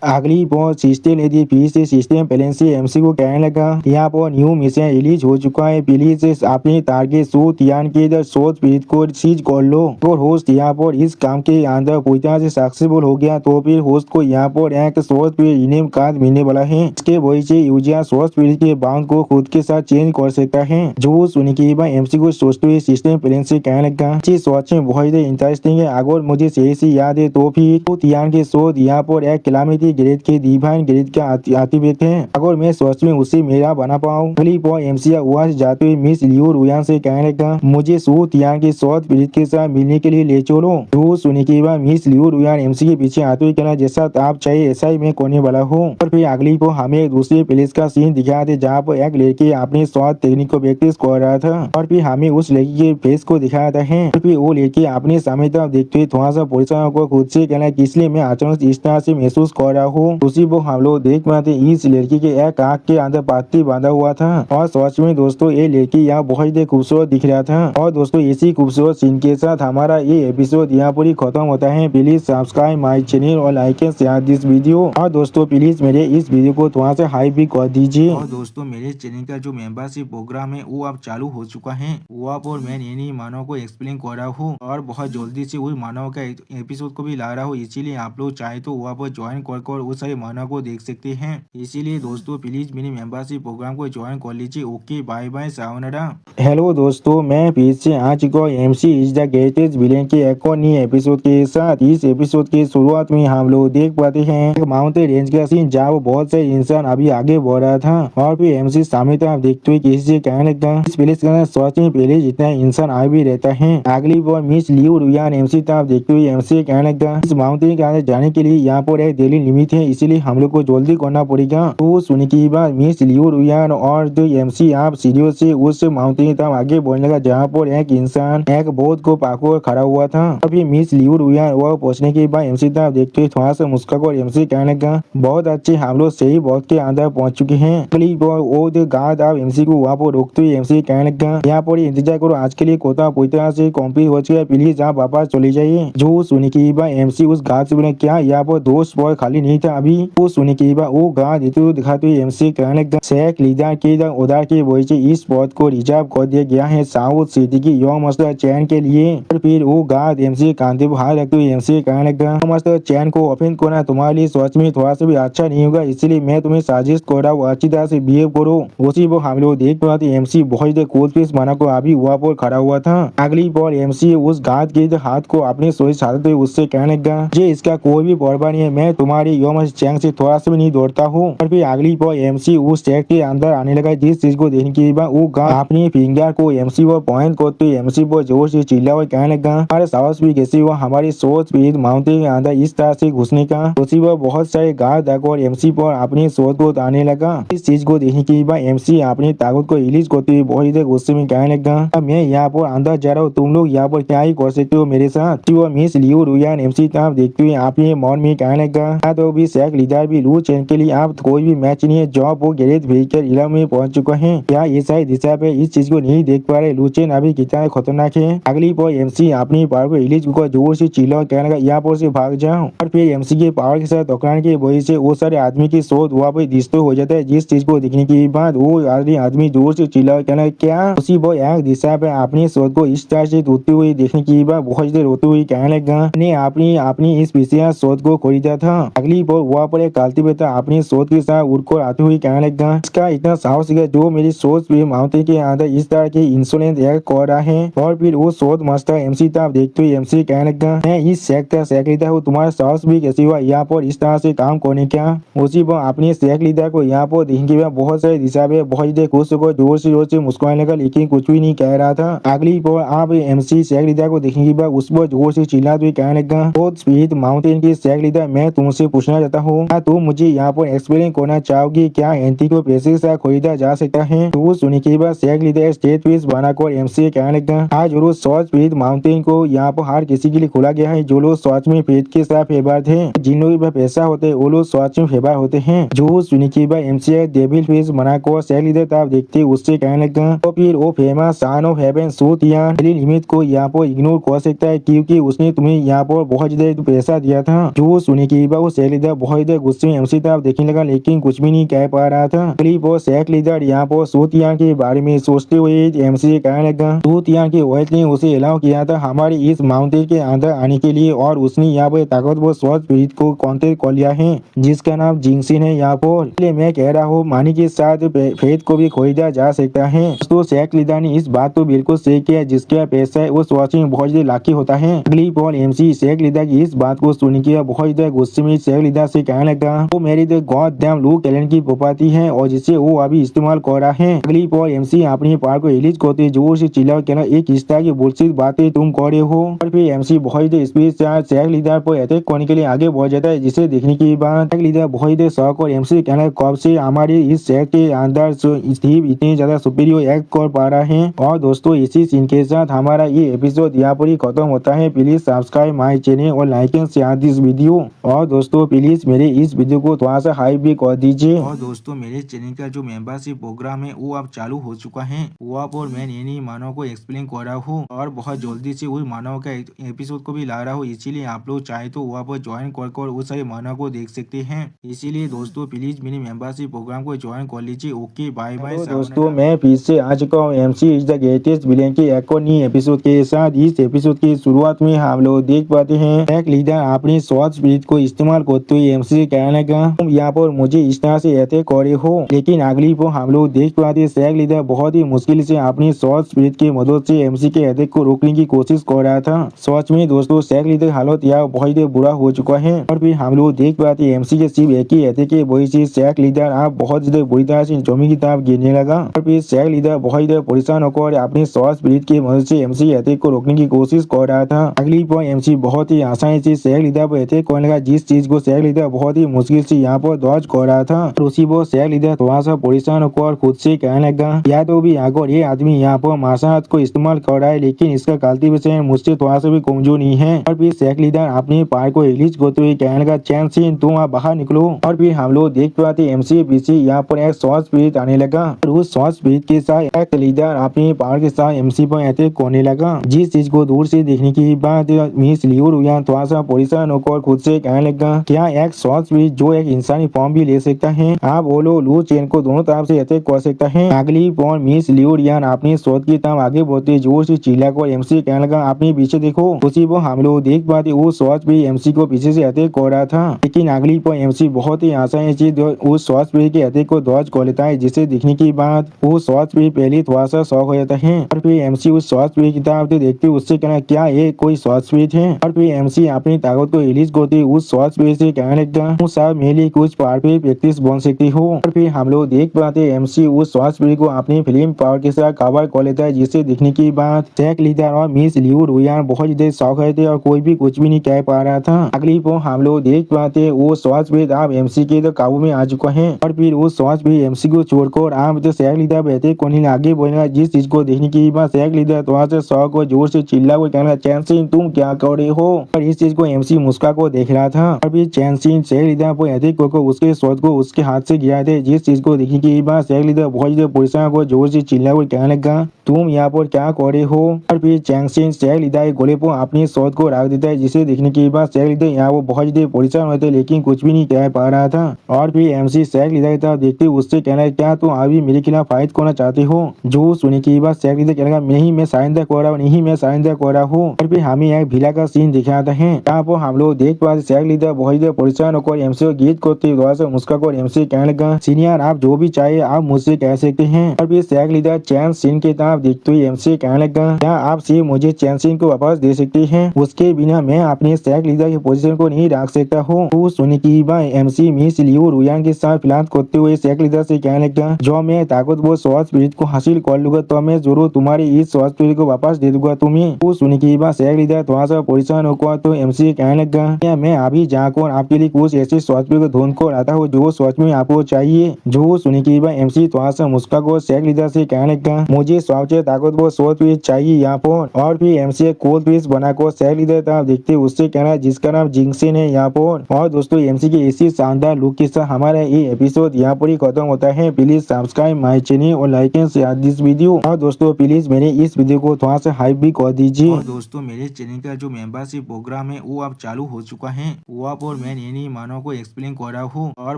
अगली बार सिस्टम यदि फिर से सिस्टम पहले से एमसी को कहने लगा यहाँ पर न्यू मिशन रिलीज हो चुका है, प्लीज अपने टारगेट सूट यान के इधर सोच पीड़ित को सीज कर लो। तो होस्ट यहाँ पर इस काम के अंदर पूरी तरह से सक्सेसफुल हो गया तो फिर होस्ट को यहाँ पर एक सोच पीड़ित इनेम कार्ड मिलने वाला है। इसके वजह से यूजर सोच पीड़ित के बाउंड को खुद के साथ चेंज कर सकता है। जो सुनने के बाद एमसी को सोचते हुए सिस्टम प्लेन से कहने लगा सोच में बहुत इंटरेस्टिंग है, अगर मुझे सही से याद है तो फिर तियान के शोध यहाँ पर एक किलामिती ग्रेड के डिवाइन ग्रेड का अतिव्यक्त है, अगर मैं सोच में उसे मेरा बना पाऊँ। अगली पर एमसी वहाँ से जाते हुए मिस लियो रुयान से कहने लगा मुझे सू तियान के शोध पीड़ित के साथ मिलने के लिए ले चलो। जो सुनने के बाद मिस लियो रुयान एमसी के पीछे आते हुए कहना जैसा आप चाहिए ऐसा ही मैं करने वाला हूँ। और फिर अगली को हमें दूसरे प्लेस का सीन दिखाया था जहाँ पर एक लड़की अपने स्वाद टेक्निक को प्रैक्टिस कर रहा था और फिर हमें उस लड़की के फेस को दिखाया था है। फिर वो लड़की अपने सामने तरफ देखते हुए थोड़ा सा परेशान को खुद से कहना इसलिए मैं अचानक इस तरह से महसूस कर रहा हूँ। उसी वो हम लोग देख पाते इस लड़की के एक आँख के अंदर पत्ती बांधा हुआ था और सच में दोस्तों ये लड़की यहाँ बहुत ही खूबसूरत दिख रहा था। और दोस्तों इसी खूबसूरत सीन के साथ हमारा ये एपिसोड यहाँ पर ही खत्म होता है। प्लीज सब्सक्राइब माई चैनल और like and share this video. और दोस्तों प्लीज मेरे इस वीडियो को थोड़ा सा हाई भी कर दीजिए। और दोस्तों मेरे चैनल का जो मेंबरशिप प्रोग्राम है वो अब चालू हो चुका है, वहाँ पर मैं नई मानव को एक्सप्लेन कर रहा हूँ और बहुत जल्दी से वही मानव का एपिसोड को भी ला रहा हूँ, इसीलिए आप लोग चाहे तो वहाँ पर ज्वाइन कर उस सारे मानव को देख सकते हैं। इसीलिए दोस्तों प्लीज मेरे मेंबरशिप प्रोग्राम को ज्वाइन कर लीजिए। Okay bye bye sayonara. Hello दोस्तों मैं फिर से आ चुका हूँ MC is the greatest villain के एक और नए एपिसोड के साथ। इस एपिसोड के शुरुआत में हम लोग देख पाते हैं एक माउंटेन रेंज का सीन जहाँ बहुत से इंसान अभी आगे बढ़ रहा था और फिर एमसी सामने तरफ देखते हुए किसी से कहने लगा इस प्लेस का सोच में पहले जितना इंसान आ भी रहता है। अगली बार मिस लियो रुयान एमसी तरफ देखते हुए एमसी कहने लगा इस माउंटेन के अंदर जाने के लिए यहाँ पर एक डेली लिमिट है, इसीलिए हम लोग को जल्दी करना पड़ेगा। तो सुनने के बाद मिस लियो रुयान और जो एमसी आप सीढ़ियों से उस माउंटेन तरफ आगे बढ़ने लगा जहाँ पर एक इंसान एक बोट को पाकर खड़ा हुआ था। अभी मिस लियो रुयान वह पहुंचने के बाद एमसी तरफ देखते हुए थोड़ा सा मुस्कुराकर एमसी कहने लगा बहुत अच्छे हम लोग सही बोट के अंदर पहुंच चुके हैं। अगली बार वो जो गार्ड आप एमसी को वहाँ पर रोकते हुए एमसी कहने लगा यहाँ पर इंतजार करो, आज के लिए कोटा पूरी तरह से कंप्लीट हो चुका है, प्लीज आप वापस चले जाइए। जो सुनने के बाद एमसी उस गार्ड से बोले क्या यहाँ पर दो स्पॉट खाली नहीं था अभी। वो सुनने के बाद वो गार्ड देते हुए दिखाते हुए एमसी कहने लगा शेख लीडर के उधार के वजह से इस स्पॉट को रिजर्व कर दिया गया है साउथ सिटी की यंग मास्टर चैन के लिए। और फिर वो गार्ड एमसी कांधे पर हाथ रखते हुए एमसी कहने लगा मास्टर चैन को ओपन करना तुम्हारे लिए सच में थोड़ा सा भी अच्छा नहीं होगा, इसलिए मैं तुम्हें साजिश कर रहा हूँ अच्छी तरह से बिहेव करो। उसी वो हम लोग देख पाते एमसी बहुत कोच पीस बना को अभी वहाँ पर खड़ा हुआ था। अगली बार एमसी उस गार्ड के हाथ को अपने सोच साधते हुए उससे कहने लगा जे इसका कोई भी परवाह नहीं है, मैं तुम्हारी यंग चैन से थोड़ा सा भी नहीं दौड़ता हूँ। और फिर अगली बार एमसी उस चैक के अंदर आने लगा जिस चीज को देखने के बाद वो गार्ड अपनी फिंगर को एमसी पर पॉइंट करते हुए एमसी पर जोर से चिल्ला हुआ कहने लगा हमारे साहस भी कैसे हुआ हमारी सोच पीड़ माउंटेन के अंदर इस तरह से घुसने का। उसी पर बहुत सारे गार्ड और एमसी पर अपनी सोच को आने लगा। इस चीज को देखने के बाद एमसी अपनी ताकत को रिलीज करते हुए बहुत ही गुस्से में कहने लगा मैं यहाँ पर अंदर जा रहा हूँ, तुम लोग यहाँ पर क्या ही कर सकते हो मेरे साथ। मिस लियो रुयान एमसी तरफ देखते हुए अपने मौन में कहने लगा तो भी शेख लीडर भी लू चैन के लिए आप कोई भी मैच नहीं है, जॉब वो गैरेज व्हीकल इलाके में पहुंच चुका है, क्या ये सही दिशा पे इस चीज को नहीं देख पा रहे लू चैन अभी कितना खतरनाक है। अगली बार एमसी अपनी पावर को रिलीज कर जोर से चिल्ला कहने लगा यहाँ पर से भाग जाओ। और फिर एमसी के पावर के साथ टकराने की वजह से वो सारे आदमी की सोच वहाँ पर डिस्टर्ब हो जाता है, जिस चीज को देखने के बाद वो आदमी जोर से चिल्ला कहना क्या। उसी वो एक दिशा पे अपनी सोच को इस तरह से टूटती हुई देखने के बाद बहुत देर रोते हुए कहने लगा ने अपनी इस विशेष सोच को खरीदा था। अगली बार वहाँ पर एक कल्टीवेटर अपनी सोच के साथ उड़कर आते हुए कहने लगा इसका इतना साहस है जो मेरी सोच भी माउंटेन के अंदर इस तरह की इंसुलेंस कर रहा है। और फिर वो सोच मास्टर एमसी तरफ देखते हुए एमसी कहने लगा मैं इस शेख लीडर हूँ, तुम्हारा साहस भी कैसे हुआ यहाँ पर इस तरह से काम करने का। उसी पर अपने शेख लीडर को यहाँ पर देखने के बाद बहुत सारे दिशा में बहुत देर खुश होकर जोर से मुस्कुराने लगा लेकिन कुछ भी नहीं कह रहा था। अगली बार आप एमसी शेख लीडर को देखने के बाद उस पर जोर से चिल्लाते हुए कहने लगा बहुत स्पीड माउंटेन के शेख लीडर मैं तुमसे पूछना चाहता हूँ क्या तुम मुझे यहाँ पर एक्सप्लेन करना चाहोगी क्या एंटी को पैसे से खरीदा जा सकता है। तो सुनने के बाद शेख लीडर स्टेट पीस बनाकर एमसी कहने लगा आज रोज सॉच पीट माउंटेन को यहाँ पर हर किसी के लिए खोला गया है, जो लोग सॉच में पेट के साथ फेवर थे, जिन लोगों के पास पैसा होते हैं वो लोग सॉच में फेवर होते हैं। जो सुनने के बाद एमसी डेविल फेस बनाकर शेख लीडर तरफ देखते उससे कहने लगा तो फिर वो famous son of haven suit या लिमिट को यहाँ पर इग्नोर कर सकता सकता है क्योंकि उसने तुम्हें यहाँ पर बहुत ज्यादा पैसा दिया था। जो सुनने के बाद वो शेख लीडर बहुत ज्यादा गुस्से में एमसी तरफ देखने लगा लेकिन कुछ भी नहीं कह पा रहा था। अगली वो शेख लीडर यहाँ पर सूतियान के बारे में सोचते हुए एमसी से कहने लगा सूतियान के वाइफ ने उसे अलाउ किया था हमारे इस माउंटेन के अंदर आने के लिए और उसने यहाँ पर ताकतवर स्वॉर्ड स्पिरिट को कॉन्टेक्ट कर लिया है जिसका नाम जिंगसिन है यहाँ पर। इसलिए मैं कह रहा हूँ मानी के साथ फेथ को भी खरीदा जा सकता है। तो शेख लीडर ने इस बात तो बिल्कुल सही किया जिसका पैसा है उस वॉचिंग बहुत ज्यादा लाखी होता है। अगली पॉल एमसी शेख लीडर की इस बात को सुन के बहुत ज्यादा गुस्से में शेख लीडर से कहने लगा वो मेरी तो गॉड डैम लू कैलेंड की प्रॉपर्टी है और जिसे वो अभी इस्तेमाल कर रहा है। अगली पॉल एमसी अपनी पार को रिलीज करते जोर से चिल्ला कहना एक इस तरह की बुलशिट बातें तुम कर रहे हो। और फिर एमसी बहुत ज्यादा स्पीड से शेख लीडर पर अटैक करने के लिए आगे बढ़ जाता है जिसे देखने के बाद शेख लीडर बहुत ज्यादा शौक और एमसी कहना कब से हमारे इस शहर के अंदर स्टीव इतने ज्यादा सुपीरियर एक्ट कर पा रहा है। और दोस्तों इसी सीन के साथ हमारा ये एपिसोड यहाँ पर ही खत्म होता है। प्लीज सब्सक्राइब माय चैनल और like and share this video. और दोस्तों प्लीज मेरे इस वीडियो को थोड़ा सा हाइप भी कर दीजिए। और दोस्तों मेरे चैनल का जो मेंबरशिप प्रोग्राम है वो अब चालू हो चुका है। वो आप और मैं नई मानव को एक्सप्लेन कर रहा हूँ और बहुत जल्दी से वही मानव का एपिसोड को भी ला रहा हूँ। इसीलिए आप लोग चाहे तो वहाँ पर ज्वाइन कर उस सारे मानव को देख सकते हैं। इसीलिए दोस्तों प्लीज मेरे मेंबरशिप प्रोग्राम को ज्वाइन कर लीजिए। ओके बाय बाय दोस्तों मैं फिर से आ चुका हूँ MC is the greatest villain के एक और नई एपिसोड के साथ। इस एपिसोड की शुरुआत में हम लोग देख पाते हैं शेख लीडर अपनी स्वॉर्ड स्पिरिट को इस्तेमाल करते हुए एमसी से कहने लगा तुम यहाँ पर मुझे इस तरह से अटैक करे हो। लेकिन अगली पर हम लोग देख पाते शेख लीडर बहुत ही मुश्किल से अपनी स्वॉर्ड स्पिरिट की मदद से एमसी के अटैक को रोकने की कोशिश कर रहा था। सच में दोस्तों शेख लीडर हालत यहाँ बहुत ही बुरा हो चुका है। और फिर हम लोग देख पाते एमसी के सिर्फ एक ही अटैक की वजह से शेख लीडर आप बहुत ज्यादा बुरी तरह से जमीन की तरफ गिरने लगा। और फिर शेख लीडर बहुत ज्यादा परेशान होकर अपनी स्वॉर्ड स्पिरिट की मदद से एमसी अटैक को रोकने की कोशिश कर रहा था। अगली पर एमसी बहुत ही आसानी से शेख लीडर पर अटैक करने लगा जिस चीज को शेख लीडर बहुत ही मुश्किल से यहाँ पर दौड़ कर रहा था। और उसी पर शेख लीडर थोड़ा सा परेशान होकर खुद से कहने लगा या तो भी अगर ये आदमी यहाँ पर मार्शल आर्ट को इस्तेमाल कर रहा है लेकिन इसका कल्टीवेशन मुझसे थोड़ा सा भी कमजोर नहीं है। और फिर शेख लीडर अपने पार को रिलीज करते हुए कहने लगा चैन सिंह तुम आप बाहर निकलो। और फिर हम लोग देख पाते एमसी पीछे यहाँ पर एक स्वॉर्ड स्पिरिट आने लगा और उस स्वॉर्ड स्पिरिट के साथ एक लीडर अपने पावर के साथ एमसी पर अटैक करने लगा। जिस चीज को दूर से देखने के बाद मिस लियो रुयान थोड़ा सा परेशान होकर खुद से कहने लगा क्या एक स्वॉर्ड स्पिरिट जो एक इंसानी फॉर्म भी ले सकता है आप बोलो लू चेन को दोनों तरफ से अटैक कर सकता है। अगली पॉन मिस लियो रुयान अपनी स्वॉर्ड की तरफ आगे बढ़ते जोर से चिल्लाकर एमसी कहने लगा अपने पीछे देखो। उसी पर हम लोग देख पाते वो स्वॉर्ड भी एमसी को पीछे से अटैक कर रहा था लेकिन अगली पर एमसी बहुत ही आसानी से उस स्वॉर्ड स्पिरिट के अटैक को डॉज कर लेता है जिसे देखने के बाद वो स्वॉर्ड स्पिरिट पहले थोड़ा सा शॉक हो जाता है। और फिर एमसी उस स्वॉर्ड स्पिरिट की तरफ देखते उससे कहना क्या ये कोई स्वॉर्ड स्पिरिट है। और फिर एमसी अपनी ताकत को रिलीज करते उस स्वॉर्ड स्पिरिट से कहने लगता साहब मेरे लिए कुछ परफेक्ट प्रैक्टिस बन सकती हो। और फिर हम लोग देख पाते एमसी उस स्वॉर्ड स्पिरिट को अपनी फिल्म पावर के साथ कवर कर लेता है जिसे देखने के बाद शेख लीडर और मिस लियो रुयान बहुत ज्यादा शौक रहे थे और कोई भी कुछ भी नहीं कह पा रहा था। अगली पर हम लोग देख पाते वो स्वॉर्ड स्पिरिट अब एमसी के तो काबू में आ चुका है। और फिर वो स्वॉर्ड स्पिरिट एमसी को छोड़कर आप तो शेख लीडर बैठे कोने आगे बढ़ेगा जिस चीज को देखने के बाद शेख लीडर थोड़ा सा शौक और जोर से चिल्ला को कहना चैन सिंह तुम क्या कर रहे हो। और इस चीज को एमसी मुस्का को देख रहा था। और फिर चैन सिंह शेख लीडर पर अटैक करके उसके स्वॉर्ड को उसके हाथ से गिरा थे जिस चीज को देखने के बाद शेख लीडर बहुत ज्यादा परेशान को जोर से चिल्ला को कहने लगा तुम यहाँ पर क्या कर रहे हो। और फिर चैन सिंह शेख लीडर के गोले पर अपनी स्वॉर्ड को रख देता है जिसे देखने के बाद शेख लीडर यहाँ वो बहुत ज्यादा परेशान होते लेकिन कुछ भी नहीं कह पा रहा था। और फिर एमसी शेख लीडर की तरफ देखते उससे कहना क्या तुम अभी मेरे खिलाफ फाइट करना चाहते हो। जो सुनने के बाद शेख लीडर कहने लगा नहीं मैं सरेंडर कर रहा हूँ नहीं मैं सरेंडर कर रहा हूँ। और फिर हमें एक भिला का सीन दिखाता है यहाँ पर हम लोग देख पाते शेख लीडर बहुत ज्यादा परेशान होकर एमसी को गीत करते थोड़ा सा मुस्कुराकर एमसी कहने लगा सीनियर आप जो भी चाहे आप मुझसे कह सकते हैं। और फिर शेख लीडर चैन सिंह की तरफ देखते हुए एमसी कहने लगा क्या आप सिर्फ मुझे चैन सिंह को वापस दे सकते हैं उसके बिना मैं अपने शेख लीडर की पोजीशन को नहीं रख सकता हूँ। तो सुनने की बात एमसी मिस लियो रुयान के साथ फिलहाल करते हुए शेख लीडर से कहने लगा जो मैं ताकतवर स्वॉर्ड स्पिरिट को हासिल कर लूंगा तो मैं जरूर तुम्हारी इस स्वॉर्ड स्पिरिट को वापस दे दूंगा तुम्हें। तो सुनने की बात शेख लीडर थोड़ा सा परेशान होकर तो एमसी कहने लगा मैं अभी जाकर आपके लिए कुछ ऐसे स्वॉर्ड स्पिरिट को ढूंढ कर आता हूँ जो स्वॉर्ड में आपको चाहिए। जो सुनने की बात एमसी थोड़ा सा मुस्कुराकर शेख लीडर से कहने लगा मुझे सबसे ताकतवर स्वॉर्ड स्पिरिट चाहिए यहाँ पर। और फिर एमसी कोल्ड पीस बनाकर शेख लीडर तरफ देखते उससे कहना जिसका नाम जिंगसिन है यहाँ पर। और दोस्तों एमसी के इसी शानदार लुक के साथ हमारा ये एपिसोड यहाँ पर ही खत्म होता है। प्लीज सब्सक्राइब माय चैनल और like and share this video. और दोस्तों प्लीज मेरे इस वीडियो को थोड़ा सा हाइप भी कर दीजिए। दोस्तों मेरे चैनल का जो मेंबरशिप प्रोग्राम है वो अब चालू हो चुका है। वो आप और मैं नई मानव को एक्सप्लेन कर रहा हूँ और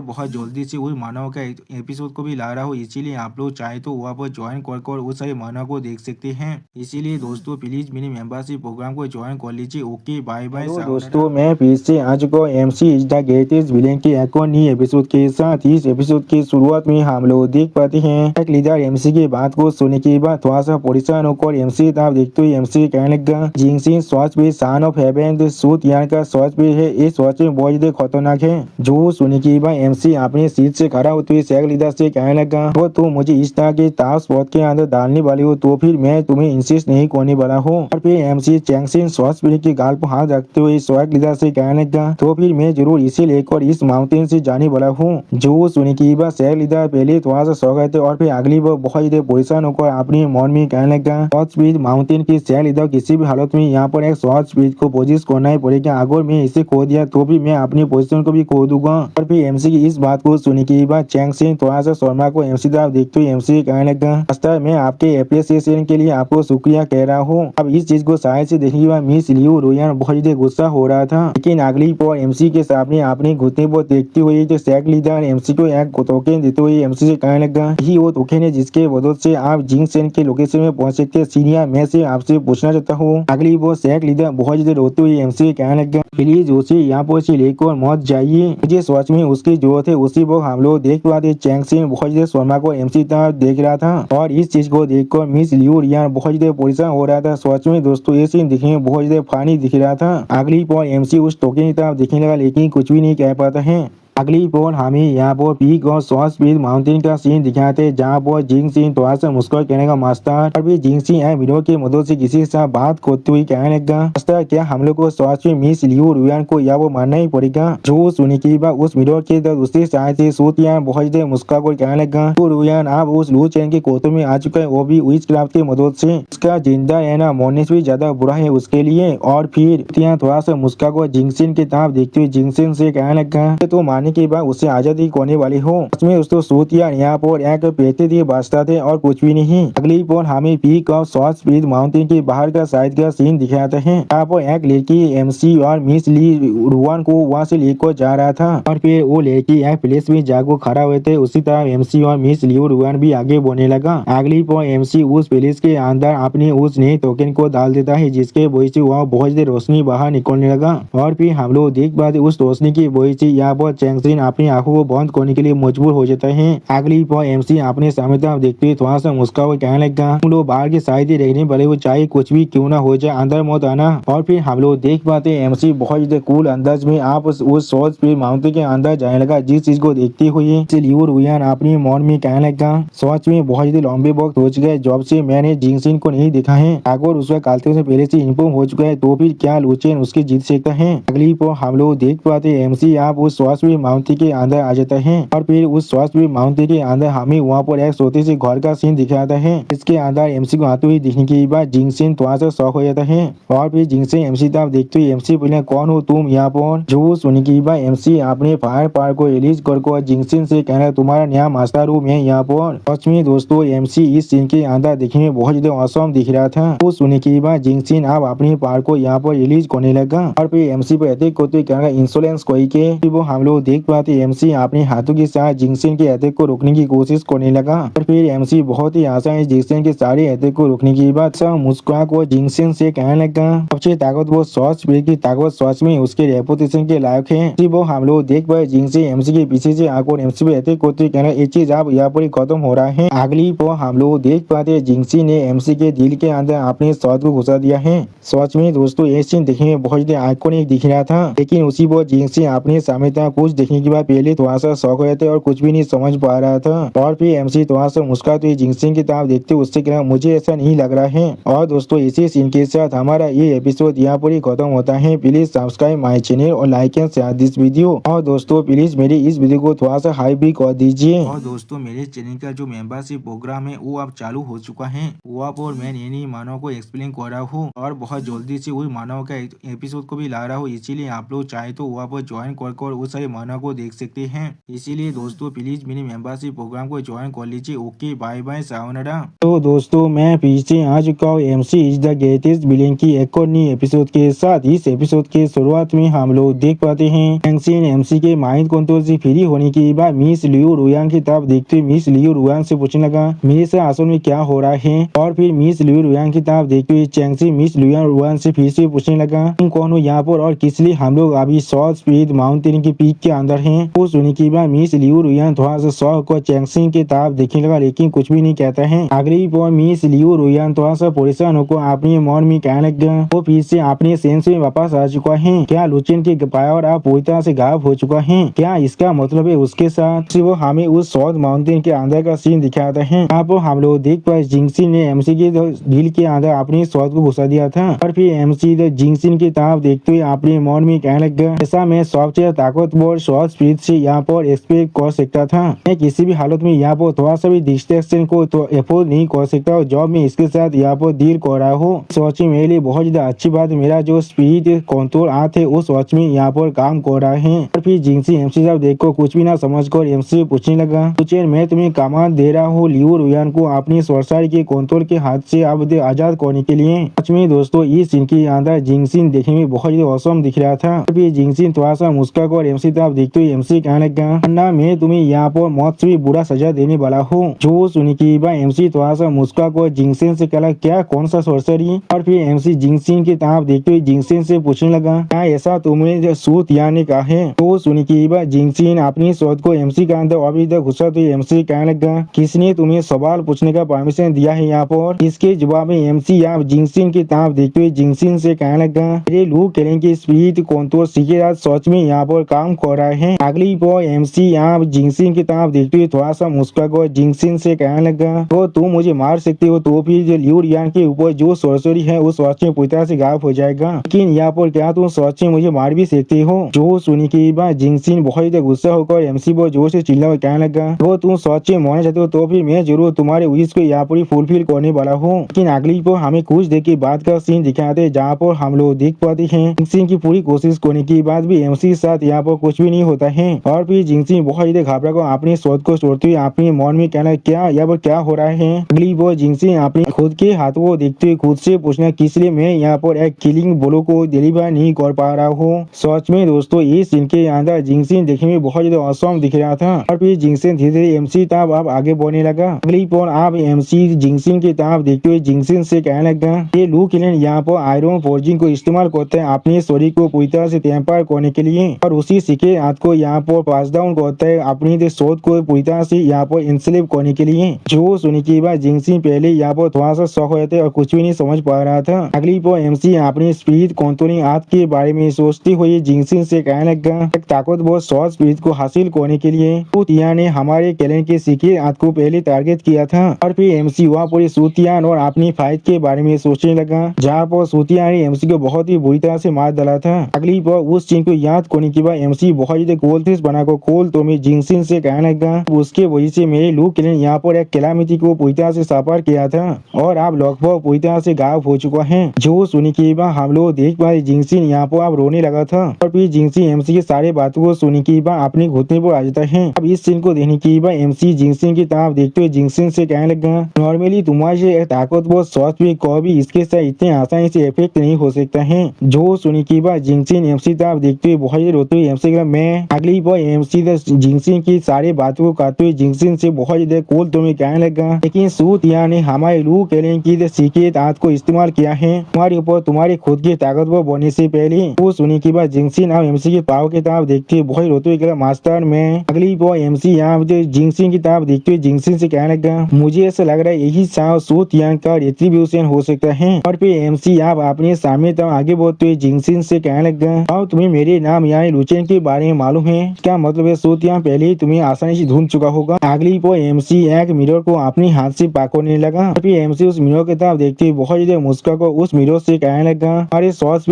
बहुत जल्दी से वही मानव का एपिसोड को भी ला रहा हूँ। इसीलिए आप लोग चाहे तो वहाँ पर ज्वाइन कर उस सारे मानव को देख सकते हैं। इसीलिए दोस्तों प्लीज मेरे मेंबरशिप प्रोग्राम को ज्वाइन कर लीजिए। Okay bye bye. दोस्तों मैं फिर से आ चुका हूँ MC is the greatest villain के एक और नई एपिसोड के साथ। इस एपिसोड की शुरुआत में हम लोग देख पाते हैं एक लीडर एमसी की बात को सुनने के बाद थोड़ा सा परेशान होकर एमसी आप देखते हुए एमसी कहने लगा जिंगसिन स्वॉच पे सन ऑफ हेवन सूत यार का स्वॉच पे है। इस स्वॉच में बहुत ज्यादा खतरनाक है। जो सुनने के बाद एमसी अपने सीट से खड़ा होते हुए सैग लीडर से कहने लगा वो तुम मुझे इस तरह के ताप स्पॉट के अंदर डालने वाली हो तो फिर मैं तुम्हें इंसिस्ट नहीं करने वाला हूँ। और फिर एमसी चैंगसिन स्वॉच पे के गाल पर हाथ रखते हुए स्वैग लीडर से कहने लगा तो फिर मैं जरूर इसे लेकर इस माउंटेन से जाने वाला हूँ। जो सुनने के बाद सैग लीडर पहले थोड़ा सा सो गए थे और फिर अगली बार बहुत ज्यादा परेशान होकर अपने मन में कहने लगा शॉर्ट स्पीड माउंटेन की सैग लीडर किसी भी हालत में यहाँ पर एक शॉर्ट स्पीड को पोजिश करना ही पड़ेगा। अगर मैं इसे खो दिया तो भी मैं अपनी पोजीशन को भी खो दूंगा। और फिर एमसी की इस बात को सुनने के बाद चैंगसिन थोड़ा सा शर्मा को एमसी तरफ देखते हुए एमसी कहने लगा मैं आपके अप्रिसिएशन के लिए आपको शुक्रिया कह रहा हूँ। अब इस चीज को शायद से देखने के बाद मिस लियू रोयान बहुत ज्यादा गुस्सा हो रहा था। लेकिन अगली पर एमसी के सामने अपने घुटने पर देखते हुए जो सैग लीडर एमसी को एक टोकन देते हुए एमसी से कहने लगा यही वो टोकन है जिसके मदद से आप जिंगसेन के लोकेशन में पहुंच सकते हैं। सीनियर मैं से आपसे पूछना चाहता हूँ। अगली वो सैग लीडर बहुत ज्यादा रोते हुए एमसी कहने लगा प्लीज उसे यहाँ पर से लेकर मत जाइए, मुझे सच में उसकी जरूरत है। उसी वक्त हम लोग देख पाते चैंगसिन बहुत ज्यादा शर्मा को एमसी तरफ देख रहा था और इस चीज को देखकर मिस लियू रियान बहुत ज्यादा परेशान हो रहा था। सच में दोस्तों ये सीन दिखने में बहुत ज्यादा फनी दिख रहा था। अगली पर एमसी उस टोकन की तरफ दिखने लगा लेकिन कुछ भी नहीं कह पाता है। अगली पर हमें यहाँ पर पीक और शॉर्ट स्पीड माउंटेन का सीन दिखाते जहाँ पर जिंगसिन थोड़ा सा मुस्कुरा कहने का मास्टर और भी जिंगसिन यह वीडियो की मदद से किसी के साथ बात करते हुए कहने लगा मास्टर क्या हम लोग को सच में मिस लियू रुयान को या वो मानना ही पड़ेगा। जो सुनने के बाद उस वीडियो के दूसरी साइड से सूतियान बहुत ज्यादा मुस्कुरा कर कहने लगा तो रुयान आप उस लू चैन के कोतों में आ चुका है वो भी विच क्राफ्ट की मदद से। उसका जिंदा रहना मरने से भी ज्यादा बुरा है उसके लिए। और फिर थोड़ा सा मुस्कुरा कर जिंगसिन की तरफ देखते हुए जिंगसिन से कहने लगा तो मारने के बाद उसे आजादी खोने वाली हो। उसमें उसको सूतिया यहाँ पर एक पेटे दिए बाजता थे और कुछ भी नहीं। अगली पर हमें पीक और शॉर्ट स्पीड माउंटेन के बाहर का साइड का सीन दिखाते हैं। यहाँ पर एक लड़की एमसी और मिस ली रुआन को वहाँ से लेकर जा रहा था और फिर वो लड़की एक प्लेस में जाकर खड़ा हुए थे। उसी तरह एमसी और मिस लियू रुआन भी आगे बढ़ने लगा। अगली पर एमसी उस प्लेस के अंदर अपने उस नए टोकन को डाल देता है जिसके वजह से वहाँ बहुत ज्यादा रोशनी बाहर निकलने लगा। और फिर हम लोग देख पाते उस रोशनी की वजह से यहाँ पर चैंगसिन अपनी आंखों को बंद करने के लिए मजबूर हो जाता है। अगली पर एमसी अपने सामने तरफ देखते हुए थोड़ा सा मुस्कुरा हुआ कहने लगा तुम लोग बाहर की साइड ही देखने वाले हो चाहे कुछ भी क्यों ना हो जाए अंदर मत आना। और फिर हम लोग देख पाते हैं एमसी बहुत ज्यादा कूल अंदाज में आप उस शॉर्ट स्पीड माउंटेन के अंदर जाने लगा। जिस चीज को देखते हुए लियू रुयान अपने मन में कहने लगा सच में बहुत ज्यादा लंबे वक्त हो चुका है जब से मैंने जिंगसिन को नहीं देखा है। अगर उसका कालते से पहले से इन्फॉर्म हो चुका है तो फिर क्या लूचेन उसकी जीत सकता है। अगली पर हम लोग देख पाते एमसी आप उस शॉर्ट स्पीड माउंटेन के अंदर आ जाता है और फिर उस शॉर्ट स्पीड माउंटेन के अंदर हमें वहाँ पर एक छोटे से घर का सीन दिखाता है। इसके अंदर एमसी को आते हुए दिखने के बाद जिंगसिन थोड़ा सा शॉक हो जाता है और फिर जिंगसिन एमसी तरफ देखते हुए एमसी बोले कौन हो तुम यहाँ पर। जो सुनने के बाद एमसी अपने फायर पावर को रिलीज कर जिंगसिन से कहना तुम्हारा नया मास्टर रूम है यहाँ पर। सच में दोस्तों एमसी इस सीन के अंदर दिखने में बहुत ज्यादा औसम दिख रहा था। वो सुनने के बाद जिंगसिन अब अपनी पावर को यहाँ पर रिलीज करने लगा और फिर एमसी पर अटैक करते हुए कहना इंश्योरेंस कोई के वो हम लोग देख पाते एमसी अपने हाथों के साथ जिंगसिन के अटैक को रोकने की कोशिश करने लगा। और फिर एमसी बहुत ही आसान है जिंगसिन के सारे अटैक को रोकने के बाद सब मुस्कुरा को जिंगसिन से कहने लगा सबसे ताकतवर शॉर्ट स्पीड की ताकत सच में उसके रेपुटेशन के लायक है। वो हम लोग देख पाए जिंगसिन एमसी के पीछे से आकर एमसी पे अटैक करते कहना ये चीज आप यहाँ पर खत्म हो रहा है। अगली पर हम लोग देख पाते जिंगसिन ने एमसी के दिल के अंदर अपने शॉट को घुसा दिया है। सच में दोस्तों ये सीन देखने में बहुत ज्यादा आइकॉनिक दिख रहा था। लेकिन उसी पर जिंगसिन अपने सामने कुछ देखने के बाद पहले थोड़ा सा शौक हो जाते और कुछ भी नहीं समझ पा रहा था। और फिर एमसी थोड़ा सा मुस्कुराते हुए जिंगसिन की तरफ देखते उससे कहना मुझे ऐसा नहीं लग रहा है। और दोस्तों इसी सीन के साथ हमारा ये एपिसोड यहाँ पर ही खत्म होता है। प्लीज सब्सक्राइब माय चैनल और like and share this video. और दोस्तों प्लीज मेरी इस वीडियो को थोड़ा सा हाइप भी कर दीजिए। और दोस्तों मेरे चैनल का जो मेंबरशिप प्रोग्राम है वो अब चालू हो चुका है। वो आप और मैं नई मानव को एक्सप्लेन कर रहा हूँ और बहुत जल्दी से वही मानव का एपिसोड को भी ला रहा हूँ। इसीलिए आप लोग चाहे तो वहाँ पर ज्वाइन कर उस सारे मानव भावना को देख सकते हैं। इसीलिए दोस्तों प्लीज मेरी मेंबरशिप प्रोग्राम को ज्वाइन कर लीजिए। ओके बाय बाय सायोनारा। तो दोस्तों मैं फिर से आ चुका हूँ MC is the greatest villain की एक और नई एपिसोड के साथ। इस एपिसोड के शुरुआत में हम लोग देख पाते हैं चैंगसिन एमसी के माइंड कंट्रोल से फ्री होने के बाद मिस लियू रुयांग की तरफ देखते हुए मिस लियू रुयांग से पूछने लगा मेरे से असल में क्या हो रहा है। और फिर मिस लियू रुयांग की तरफ देखते हुए चैंगसिन मिस लियू रुयांग से फिर से पूछने लगा तुम कौन हो यहाँ पर और किस लिए हम लोग अभी सॉल्ट स्पीड माउंटेन के पीक के अंदर हैं। वो सुनने के बाद मिस लियू रुयांग थोड़ा सा शौक को चैंगसिन की तरफ देखने लगा लेकिन कुछ भी नहीं कहता है। अगली बार मिस लियू रुयांग थोड़ा सा परेशान होकर अपने मन में कहने लगा वो फिर से अपने सेंस में वापस आ चुका है। क्या लुचेन के पावर अब पूरी तरह से गायब हो चुका है। क्या इसका मतलब है उसके साथ वो हमें उस सॉल्ट माउंटेन के अंदर का सीन दिखाता है। अब हम लोग देख पाए जिंगसिन ने एमसी के दिल के अंदर अपनी सॉल्ट को घुसा दिया था। और फिर एमसी जिंगसिन की तरफ देखते हुए अपने मन में कहने लगा ऐसा मैं सबसे ताकतवर सॉल्ट स्पीड से यहाँ पर एक्सपेक्ट कर सकता था। मैं किसी भी हालत में यहाँ पर थोड़ा सा भी डिस्ट्रैक्शन को तो अफोर्ड नहीं कर सकता और जब मैं इसके साथ यहाँ पर डील कर रहा हूँ सोचिए मेरे लिए बहुत ज्यादा अच्छी बात मेरा जो स्पीड कंट्रोल आर्ट है उस वॉच में यहाँ पर काम कर रहा है। और फिर जिंगसी एमसी साहब देखो कुछ भी ना समझकर एमसी से पूछने लगा तुझे मैं तुम्हें कमांड दे रहा हूँ लियू रुयान को अपनी सरसारी के कंट्रोल के हाथ से अब आजाद करने के लिए। सच में दोस्तों इस सीन के अंदर जिंगसिन देखने में बहुत ज्यादा औसम दिख रहा था। और फिर जिंगसिन थोड़ा सा मुस्का कर एमसी तरफ देखते हुए एमसी कहने लगा ना मैं तुम्हें यहाँ पर मौत से भी बुरा सजा देने वाला हूँ। जो सुनी की बात एमसी थोड़ा सा मुस्का कर जिंगसिन से कहला क्या कौन सा सरसरी। और फिर एमसी जिंगसिन की तरफ देखते हुए जिंगसिन से पूछने लगा क्या ऐसा तुम्हें सूत यानी का है। तो सुनी की बात जिंगसिन अपनी शोध को एमसी का अंदर अभी तक घुसा तो एमसी कहने लगा किसने तुम्हें सवाल पूछने का परमिशन दिया है यहाँ पर। इसके जवाब में एमसी आप जिंगसिन की तरफ देखते हुए जिंगसिन से कहने लगा मेरे लू केलिंग की स्पीड कंट्रोल सीखे रात सच में यहाँ पर काम कर रहा है। अगली बार एमसी आप जिंगसिन की तरफ देखते हुए थोड़ा सा मुस्का कर जिंगसिन से कहने लगा तो तुम मुझे मार सकते हो तो फिर जो लियू रियान के ऊपर जो सरसरी है उस वॉच में पूरी तरह से गायब हो जाएगा। लेकिन यहाँ पर क्या तुम सच में मुझे मार भी सकते हो। जो सुनी की बात जिंगसिन बहुत ज्यादा गुस्सा होकर एमसी पर जोर से चिल्ला कहने लगा वो तुम सच में मरना चाहते हो तो फिर मैं जरूर तुम्हारे विश को यहाँ पर फुलफिल करने वाला हूँ। लेकिन अगली पर हमें कुछ देर के बाद का सीन दिखाते जहाँ पर हम लोग देख पाते हैं जिंगसिन की पूरी कोशिश करने के बाद भी एमसी के साथ यहाँ पर कुछ भी नहीं होता है। और फिर जिंगसिन बहुत ज्यादा घबरा कर अपनी सोच को छोड़ते हुए अपने मन में कहना क्या यहाँ पर क्या हो रहा है। अगली बार जिंगसिन अपने खुद के हाथों को देखते हुए खुद से पूछना किस लिए मैं यहाँ पर एक किलिंग ब्लो को डिलीवर नहीं कर पा रहा हूँ। सच में दोस्तों इस सीन के अंदर जिंगसिन देखने में बहुत ज्यादा औसम दिख रहा था। और फिर जिंगसिन धीरे धीरे एमसी तरफ अब आगे बढ़ने लगा। अगली पर आप एमसी जिंगसिन की तरफ देखते हुए जिंगसिन से कहने लगा ये लू किलिंग यहाँ पर आयरन फोर्जिंग को इस्तेमाल करते हैं अपने शरीर को पूरी तरह से टेम्पर करने के लिए और उसी सीखे हाथ को यहाँ पर पास डाउन करता है अपनी शोध को पूरी तरह से यहाँ पर इंसलेव करने के लिए। जो सुनी की बात जिंगसिन पहले यहाँ पर थोड़ा सा शौक होते और कुछ भी नहीं समझ पा रहा था। अगली पर एमसी अपनी स्पीड कंट्रोलिंग हाथ के बारे में सोचते हुए जिंगसिन से कहने लगा एक ताकतवर शॉर्ट स्पीड को हासिल करने के लिए सूतियान ने हमारे कैलेंडर के सीखे हाथ को पहले टारगेट किया था। और फिर एमसी वहाँ पूरी सूतियान और अपनी फाइट के बारे में सोचने लगा जहाँ पर सूतियान ने एमसी को बहुत ही बुरी तरह से मार डाला था। अगली पर उस चीज को याद करने के बाद एमसी बहुत ज्यादा गोलथेस बनाकर खोल तो मैं जिंगसिन से कहने लगा उसके वजह से मेरे लू कैलेंडर यहाँ पर एक कैलामिटी को पूरी तरह से सफर किया था और आप लगभग पूरी तरह से गायब हो चुका है। जो सुनी के बाद हम लोग देख पाए जिंगसिन यहाँ पर अब रोने लगा था। और फिर जिंगसिन एमसी के सारे बातों को सुनी के बाद अपने घुटने पर आ जाता है। अब इस सीन को देखने के बाद एमसी जिंगसिन की तरफ देखते हुए जिंगसिन से कहने लगा नॉर्मली तुम्हारे ताकतवर शॉट भी कभी इसके साथ इतने आसानी से इफेक्ट नहीं हो सकता है। जो सुनी के बाद जिंगसिन एमसी तरफ देखते हुए बहुत रोते हुए एमसी का मैं अगली बार एमसी जिंगसिन की सारी बातों को काटते हुए जिंगसिन से बहुत ज्यादा कोल तो मैं कहने लगा लेकिन सूतिया ने हमारे लू कैलेंडर की सीक्रेट हाथ को इस्तेमाल किया है तुम्हारे ऊपर तुम्हारे खुद की ताकतवर बनने से पहले। वो सुनी के बाद जिंगसिन अब एमसी के पाव की तरफ देखते हुए बहुत रोते हुए मास्टर में अगली बार एमसी यहाँ जिंगसिन की तरफ देखते हुए जिंगसिन से कहने लगा मुझे ऐसा लग रहा है यही सूतियान का रिट्रीब्यूशन हो सकता है। और फिर एमसी आप अपने सामने तक आगे बढ़ते हुए जिंगसिन से कहने लगा अब तुम्हें मेरे नाम यानी लुचेन के बारे में मालूम है क्या मतलब है सूतियान पहले ही तुम्हें आसानी से ढूंढ चुका होगा। अगली बार एमसी एक मिरर को अपने हाथ से पकड़ने लगा। फिर एमसी उस मिरर की तरफ देखते हुए बहुत ज्यादा मुस्का को उस मिरर से कहने लगा अरे सॉच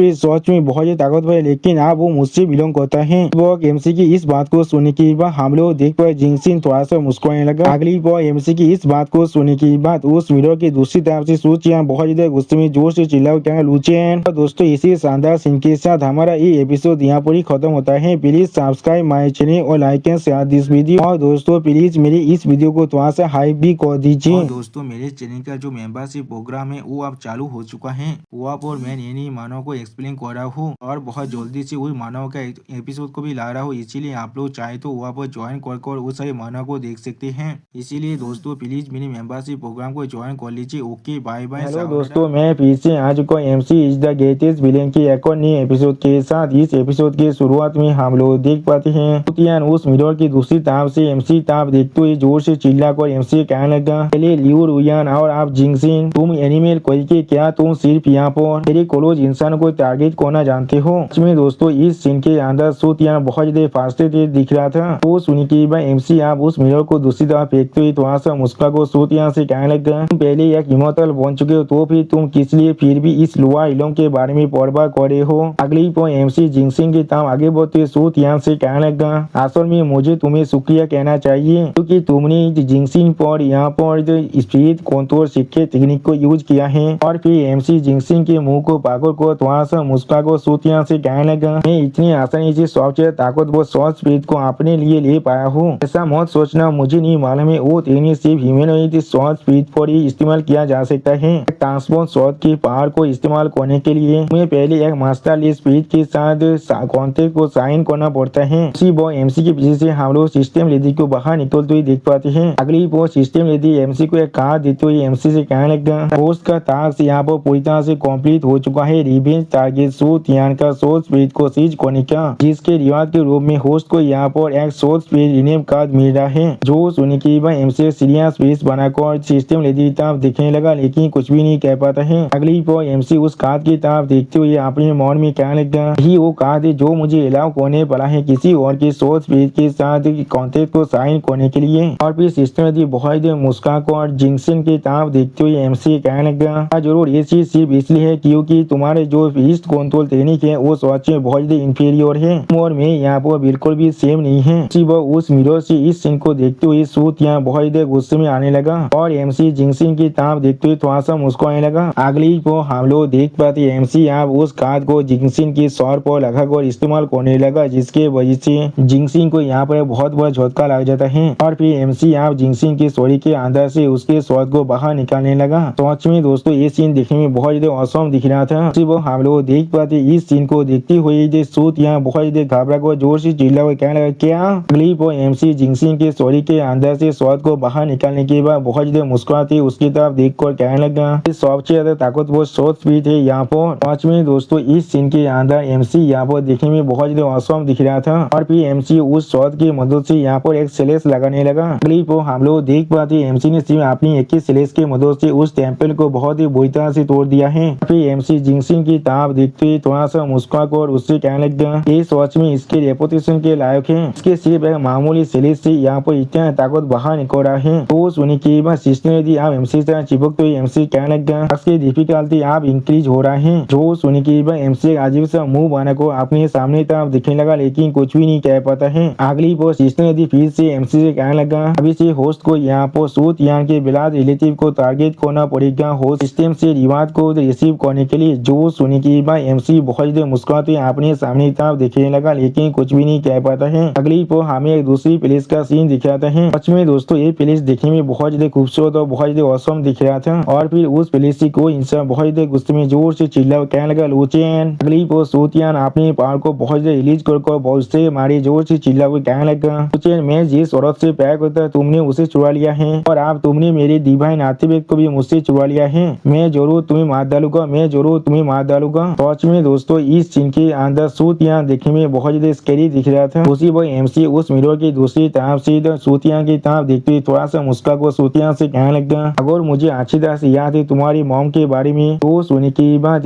में बहुत ज्यादा ताकतवर है लेकिन आप वो मुझसे बिलोंग करता है। वो एमसी की इस बात को सुनने के बाद हम लोग देख पाए जिंगसिन थोड़ा सा मुस्कुराने लगा। अगली बार एमसी की इस बात को सुनने के बाद उस मिरर की दूसरी तरफ से सूचियां बहुत ज्यादा गुस्से में जोर से चिल्ला क्या लुचेन। दोस्तों इसी शानदार सीन के साथ हमारा ये एपिसोड यहाँ पर ही खत्म होता है। प्लीज सब्सक्राइब माय चैनल और like and share this video. और दोस्तों प्लीज मेरी इस वीडियो को थोड़ा सा हाइप भी कर दीजिए। और दोस्तों मेरे चैनल का जो मेंबरशिप प्रोग्राम है वो अब चालू हो चुका है। वो आप और मैं नई मानव को एक्सप्लेन कर रहा हूँ और बहुत जल्दी से वही मानव का एपिसोड को भी ला रहा हूँ। इसीलिए आप लोग चाहे तो वहाँ पर ज्वाइन कर उस सारे मानव को देख सकते हैं। इसीलिए दोस्तों प्लीज मेरी मेंबरशिप प्रोग्राम को ज्वाइन कर लीजिए। Okay bye bye. हेलो दोस्तों, मैं फिर से आ चुका हूँ MC is the greatest villain के एक और नए एपिसोड के साथ। इस एपिसोड के शुरुआत में हम लोग देख पाते हैं सुतियान उस मिरर की दूसरी तरफ से MC तरफ देखते हुए जोर से चिल्लाकर MC कहने लगा, पहले लियू रुयान और आप जिंगसिन, तुम एनिमल करके क्या तुम सिर्फ यहाँ पर मेरे क्लोज इंसान को टारगेट करना जानते हो। इसमें दोस्तों इस सीन के अंदर सुतियान बहुत ज्यादा फास्ते दिख रहा था। तो सुनी की MC आप उस मिरर को दूसरी तरफ फेंकते हुए थोड़ा सा मुस्कुरा को सुतियान से कहने लगा, तुम पहले एक इमोर्टल बन चुके हो तो फिर तुम किस लिए फिर भी इस लोअर इलम के बारे में परवाह कर रहे हो। अगली पॉइंट MC जिंगसिंग की तरफ आगे बढ़ते सुतियान से कहने लगा, असल में मुझे तुम्हें शुक्रिया कहना चाहिए क्योंकि तुमने जिंगसिंग पर यहाँ पर स्पीड कंट्रोल सीखे टेक्निक को यूज किया है। और फिर MC जिंगसिंग के मुंह को पागल को थोड़ा सा मुस्कुरा को सुतियान से कहने लगा, मैं इतनी आसानी से सबसे ताकतवर शॉर्ट स्पीड को अपने लिए ले पाया हूँ। ऐसा मत सोचना, मुझे नहीं मालूम है वो टेक्निक सिर्फ ह्यूमनॉइड शॉर्ट स्पीड पर ही इस्तेमाल किया जा सकता है। ट्रांसपोर्ट शॉट की पावर को इस्तेमाल करने के लिए तुम्हें पहले एक मास्टर ली स्पीड के साथ कॉन्ट्रैक्ट को साइन करना पड़ता है। उसी वो MC के पीछे से हम लोग सिस्टम लेडी को बाहर निकलते हुए देख पाते हैं। अगली वो सिस्टम लेडी MC को एक कार देते हुए MC से कहने लगा, होस्ट का टास्क यहाँ पर पूरी तरह से कंप्लीट हो चुका है। रिवेंज टारगेट सुतियान का शॉर्ट स्पीड को सीज करने का, जिसके रिवार्ड के रूप में होस्ट को यहाँ पर एक शॉर्ट स्पीड रिनेम कार्ड मिल रहा है। जो सुनी की MC सीरियस फेस बनाकर सिस्टम लेडी तरफ देखने लगा लेकिन कुछ भी नहीं कह पाता है। अगली पर MC उस कार्ड की तरफ देखते हुए अपने मन में कहने लगा, ही वो कार्ड है जो मुझे अलाउ करने वाला है किसी और के शॉर्ट स्पीड के साथ कॉन्ट्रैक्ट को साइन करने के लिए। और फिर सिस्टम लेडी बहुत मुस्कुराकर जिंगसिन की तरफ देखते हुए MC कहने लगा, जरूर ये चीज सिर्फ इसलिए है क्योंकि तुम्हारे जो फीस्ट कंट्रोल टेक्निक है वो सच में बहुत इंफीरियर है और मैं यहाँ पर बिल्कुल भी सेम नहीं है। वो उस मिरर से इस सीन को देखते हुए सूत यहाँ बहुत गुस्से में आने लगा और MC जिंगसिन की तरफ देखते हुए थोड़ा सा मुस्कुराने लगा। अगली को हम लोग देख पाते MC आप उस कार्ड को जिंगसिन की सर पर लगाकर इस्तेमाल करने लगा, जिसके वजह से जिंगसिन को यहाँ पर बहुत बड़ा झटका लग जाता है। और फिर MC आप जिंगसिन की सॉरी के अंदर से उसके शॉट को बाहर निकालने लगा। सच में दोस्तों ये सीन देखने में बहुत ज्यादा औसम दिख रहा था। वो हम लोग देख पाते इस सीन को देखते हुए सूत यहाँ बहुत ज्यादा घबरा कर जोर से चिल्ला हुआ कहने लगा, क्या। अगली वो MC जिंगसिन के सॉरी के अंदर से शॉट को बाहर निकालने के बाद बहुत ज्यादा मुस्कुराते उसकी तरफ देख कर कहने लगा, सबसे ज्यादा ताकतवर शॉर्ट स्पीड है यहाँ पर। पांच में दोस्तों इस सीन के अंदर MC यहाँ पर देखने में बहुत ज्यादा औसम दिख रहा था। और फिर MC उस शॉट की मदद से यहाँ पर एक स्लेश लगाने लगा। अगली को हम लोग देख पाते MC ने सिर्फ अपनी एक ही स्लेश की मदद से उस टेम्पल को बहुत ही बुरी तरह से तोड़ दिया है। फिर MC जिंगसिन की तरफ देखते हुए थोड़ा सा मुस्कुरा कर उससे कहने लगा, ये सच में इसके रेपुटेशन के लायक है। इसके सिर्फ एक मामूली स्लेश से यहाँ पर इतना ताकत बाहर निकल रहा है। तो सुनी की बात सिस्टम यदि आप MC से चिपकते हुए MC कहने लगा, इसकी डिफिकल्टी आप इंक्रीज हो रहा है। जो सुनी की बात MC अजीब सा मुंह बना को अपने सामने तरफ दिखने लगा लेकिन कुछ भी नहीं कह पाता है। अगली पर सिस्टम यदि फिर से MC से कहने लगा, अभी से होस्ट को यहाँ पर सूत यान के बिलाद रिलेटिव को टारगेट करना पड़ेगा होस्ट सिस्टम से रिवार्ड को रिसीव करने के लिए। जो सुनी की बात MC बहुत ज्यादा मुस्कुराते अपने सामने तरफ दिखने लगा लेकिन कुछ भी नहीं कह पाता है। अगली पर हमें एक दूसरी प्लेस का सीन दिखाता है। सच में दोस्तों ये प्लेस देखने में बहुत ज्यादा खूबसूरत और बहुत ज्यादा औसम दिख रहा था। और फिर उस प्लेस से कोई इंसान बहुत ज्यादा गुस्से में जोर से चिल्ला कहने लगा, लूचेन। अगली पर सूतियान अपने पावर को बहुत ज्यादा रिलीज कर बहुत से मारे जोर से चिल्ला कहने लगा, लूचेन मैं जिस औरत से प्यार करता तुमने उसे चुरा लिया है और आप तुमने मेरे डिवाइन आर्टिफैक्ट को भी मुझसे चुरा लिया है। मैं जरूर तुम्हें मार डालूंगा, मैं जरूर तुम्हें मार डालूंगा। सच में दोस्तों इस सीन के अंदर सूतियान देखने में बहुत ज्यादा स्कैरी दिख रहा था। उसी वही MC उस मिरर की दूसरी तरफ से सूतियान की तरफ देखते थोड़ा सा मुस्कुरा को सूतियान से कहने लगा, अगर मुझे अच्छी तरह से याद है तुम्हारी मॉम के बारे में। तो सुनी की बात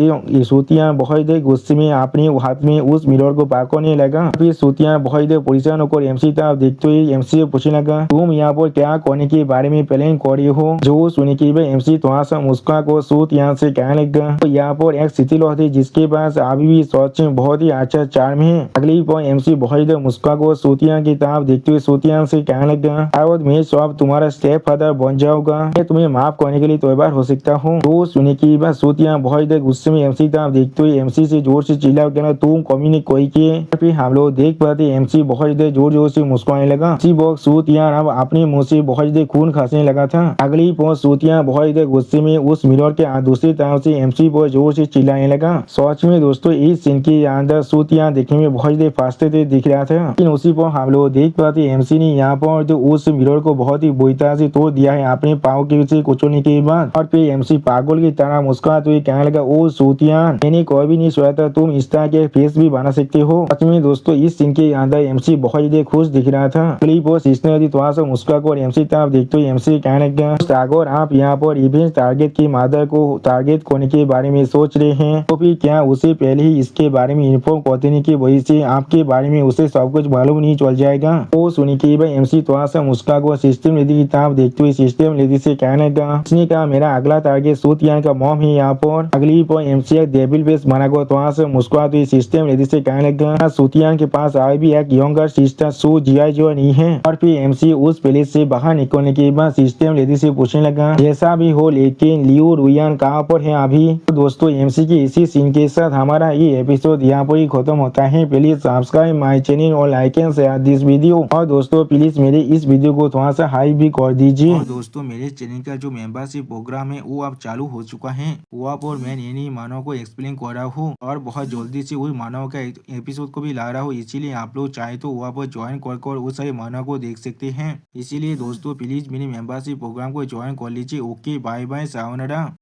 सूतियान बहुत गुस्से में अपने हाथ में उस मिरर को पकड़ने लगा। फिर सूतियान बहुत परेशान होकर MC तरफ देखते हुए MC से पूछने लगा, तुम यहाँ पर क्या करने के बारे में प्लान कर रही हो। जो सुनी की बात MC थोड़ा सा मुस्कुरा को सूतियान से कहने लगा, तो यहाँ पर एक सिटी थी जिसके पास अभी भी सच में बहुत ही अच्छा चार्म है। अगली पर MC बहुत मुस्कुरा को सूतियान की तरफ देखते हुए सूतियान से कहने लगा, और मैं सब तुम्हारा स्टेप फादर बन जाऊंगा, मैं तुम्हें माफ करने के लिए तैयार हो सकता हूँ। तो सुनी की बात सूतियान बहुत गुस्से में MC तरफ देखते हुए MC से जोर से चिल्ला कहना, तुम कमी नहीं कोई किए। फिर हम लोग देख पाते एमसी बहुत ज्यादा जोर जोर से मुस्कुराने लगा। इसी वक्त सूतियान अब अपने मुंह से बहुत ज्यादा खून खांसने लगा था। अगली पहुंच सूतियान बहुत ज्यादा गुस्से में उस मिरर के दूसरी तरफ से एमसी पर जोर से चिल्लाने लगा। सच में दोस्तों इस सीन के अंदर सूतियान देखने में बहुत ज्यादा फास्ते दिख रहा था, लेकिन उसी पर हम लोग देख पाते एमसी ने यहाँ पर तो उस मिरर को बहुत ही बुरी तरह से तोड़ दिया है अपने पाँव के पीछे कुचलने के बाद। और फिर एमसी पागल की तरह मुस्कुराते हुए कहने लगा, ओ सूतियान, मैंने कोई भी नहीं सोचा था तुम इस तरह के फेस भी बना सकते हो। सच में दोस्तों इस सीन के अंदर एमसी बहुत ज्यादा खुश दिख रहा था। क्लिप और सिस्टम थोड़ा सा मुस्कुरा कर एमसी तरफ देखते हुए एमसी कहने लगा, अगर आप यहाँ पर इवेंट टारगेट की मदर को टारगेट करने के बारे में सोच रहे हैं तो फिर क्या उसे पहले ही इसके बारे में इन्फॉर्म कर देने की वजह से आपके बारे में उसे सब कुछ मालूम नहीं चल जाएगा। वो सुनी के भाई एमसी थोड़ा सा मुस्कुरा कर सिस्टम लेडी की तरफ देखते हुए सिस्टम लेडी से कहने लगा, इसने कहा मेरा अगला टारगेट सूतियान का मॉम है यहाँ पर। अगली पर एमसी एक डेविल फेस बना कर थोड़ा सा मुस्कुराते हुए सिस्टम लेडी से कहने लगा, सूतियान के पास आज भी एक यंगर सिस्टर सू जिया जो नहीं है। और फिर एमसी उस पैलेस से बाहर निकलने के बाद सिस्टम लेडी से पूछने लगा, जैसा भी हो लेकिन लियो रुयान कहाँ पर है अभी। तो दोस्तों एमसी के इसी सीन के साथ हमारा ये एपिसोड यहाँ पर ही खत्म होता है। प्लीज सब्सक्राइब माय चैनल और like and share this video. और दोस्तों प्लीज मेरे इस वीडियो को थोड़ा सा हाइप भी कर दीजिए। और दोस्तों मेरे चैनल का जो मेंबरशिप प्रोग्राम है वो अब चालू हो चुका है। वहाँ पर मैं नई मानव को एक्सप्लेन कर रहा हूँ और बहुत जल्दी से वही मानव का एपिसोड को भी ला रहा हूँ। इसीलिए आप लोग चाहे तो वहाँ पर ज्वाइन कर उस सारे मानव को देख सकते हैं। इसीलिए दोस्तों प्लीज मेरे मेंबरशिप प्रोग्राम को ज्वाइन कर लीजिए। Okay bye bye sayonara.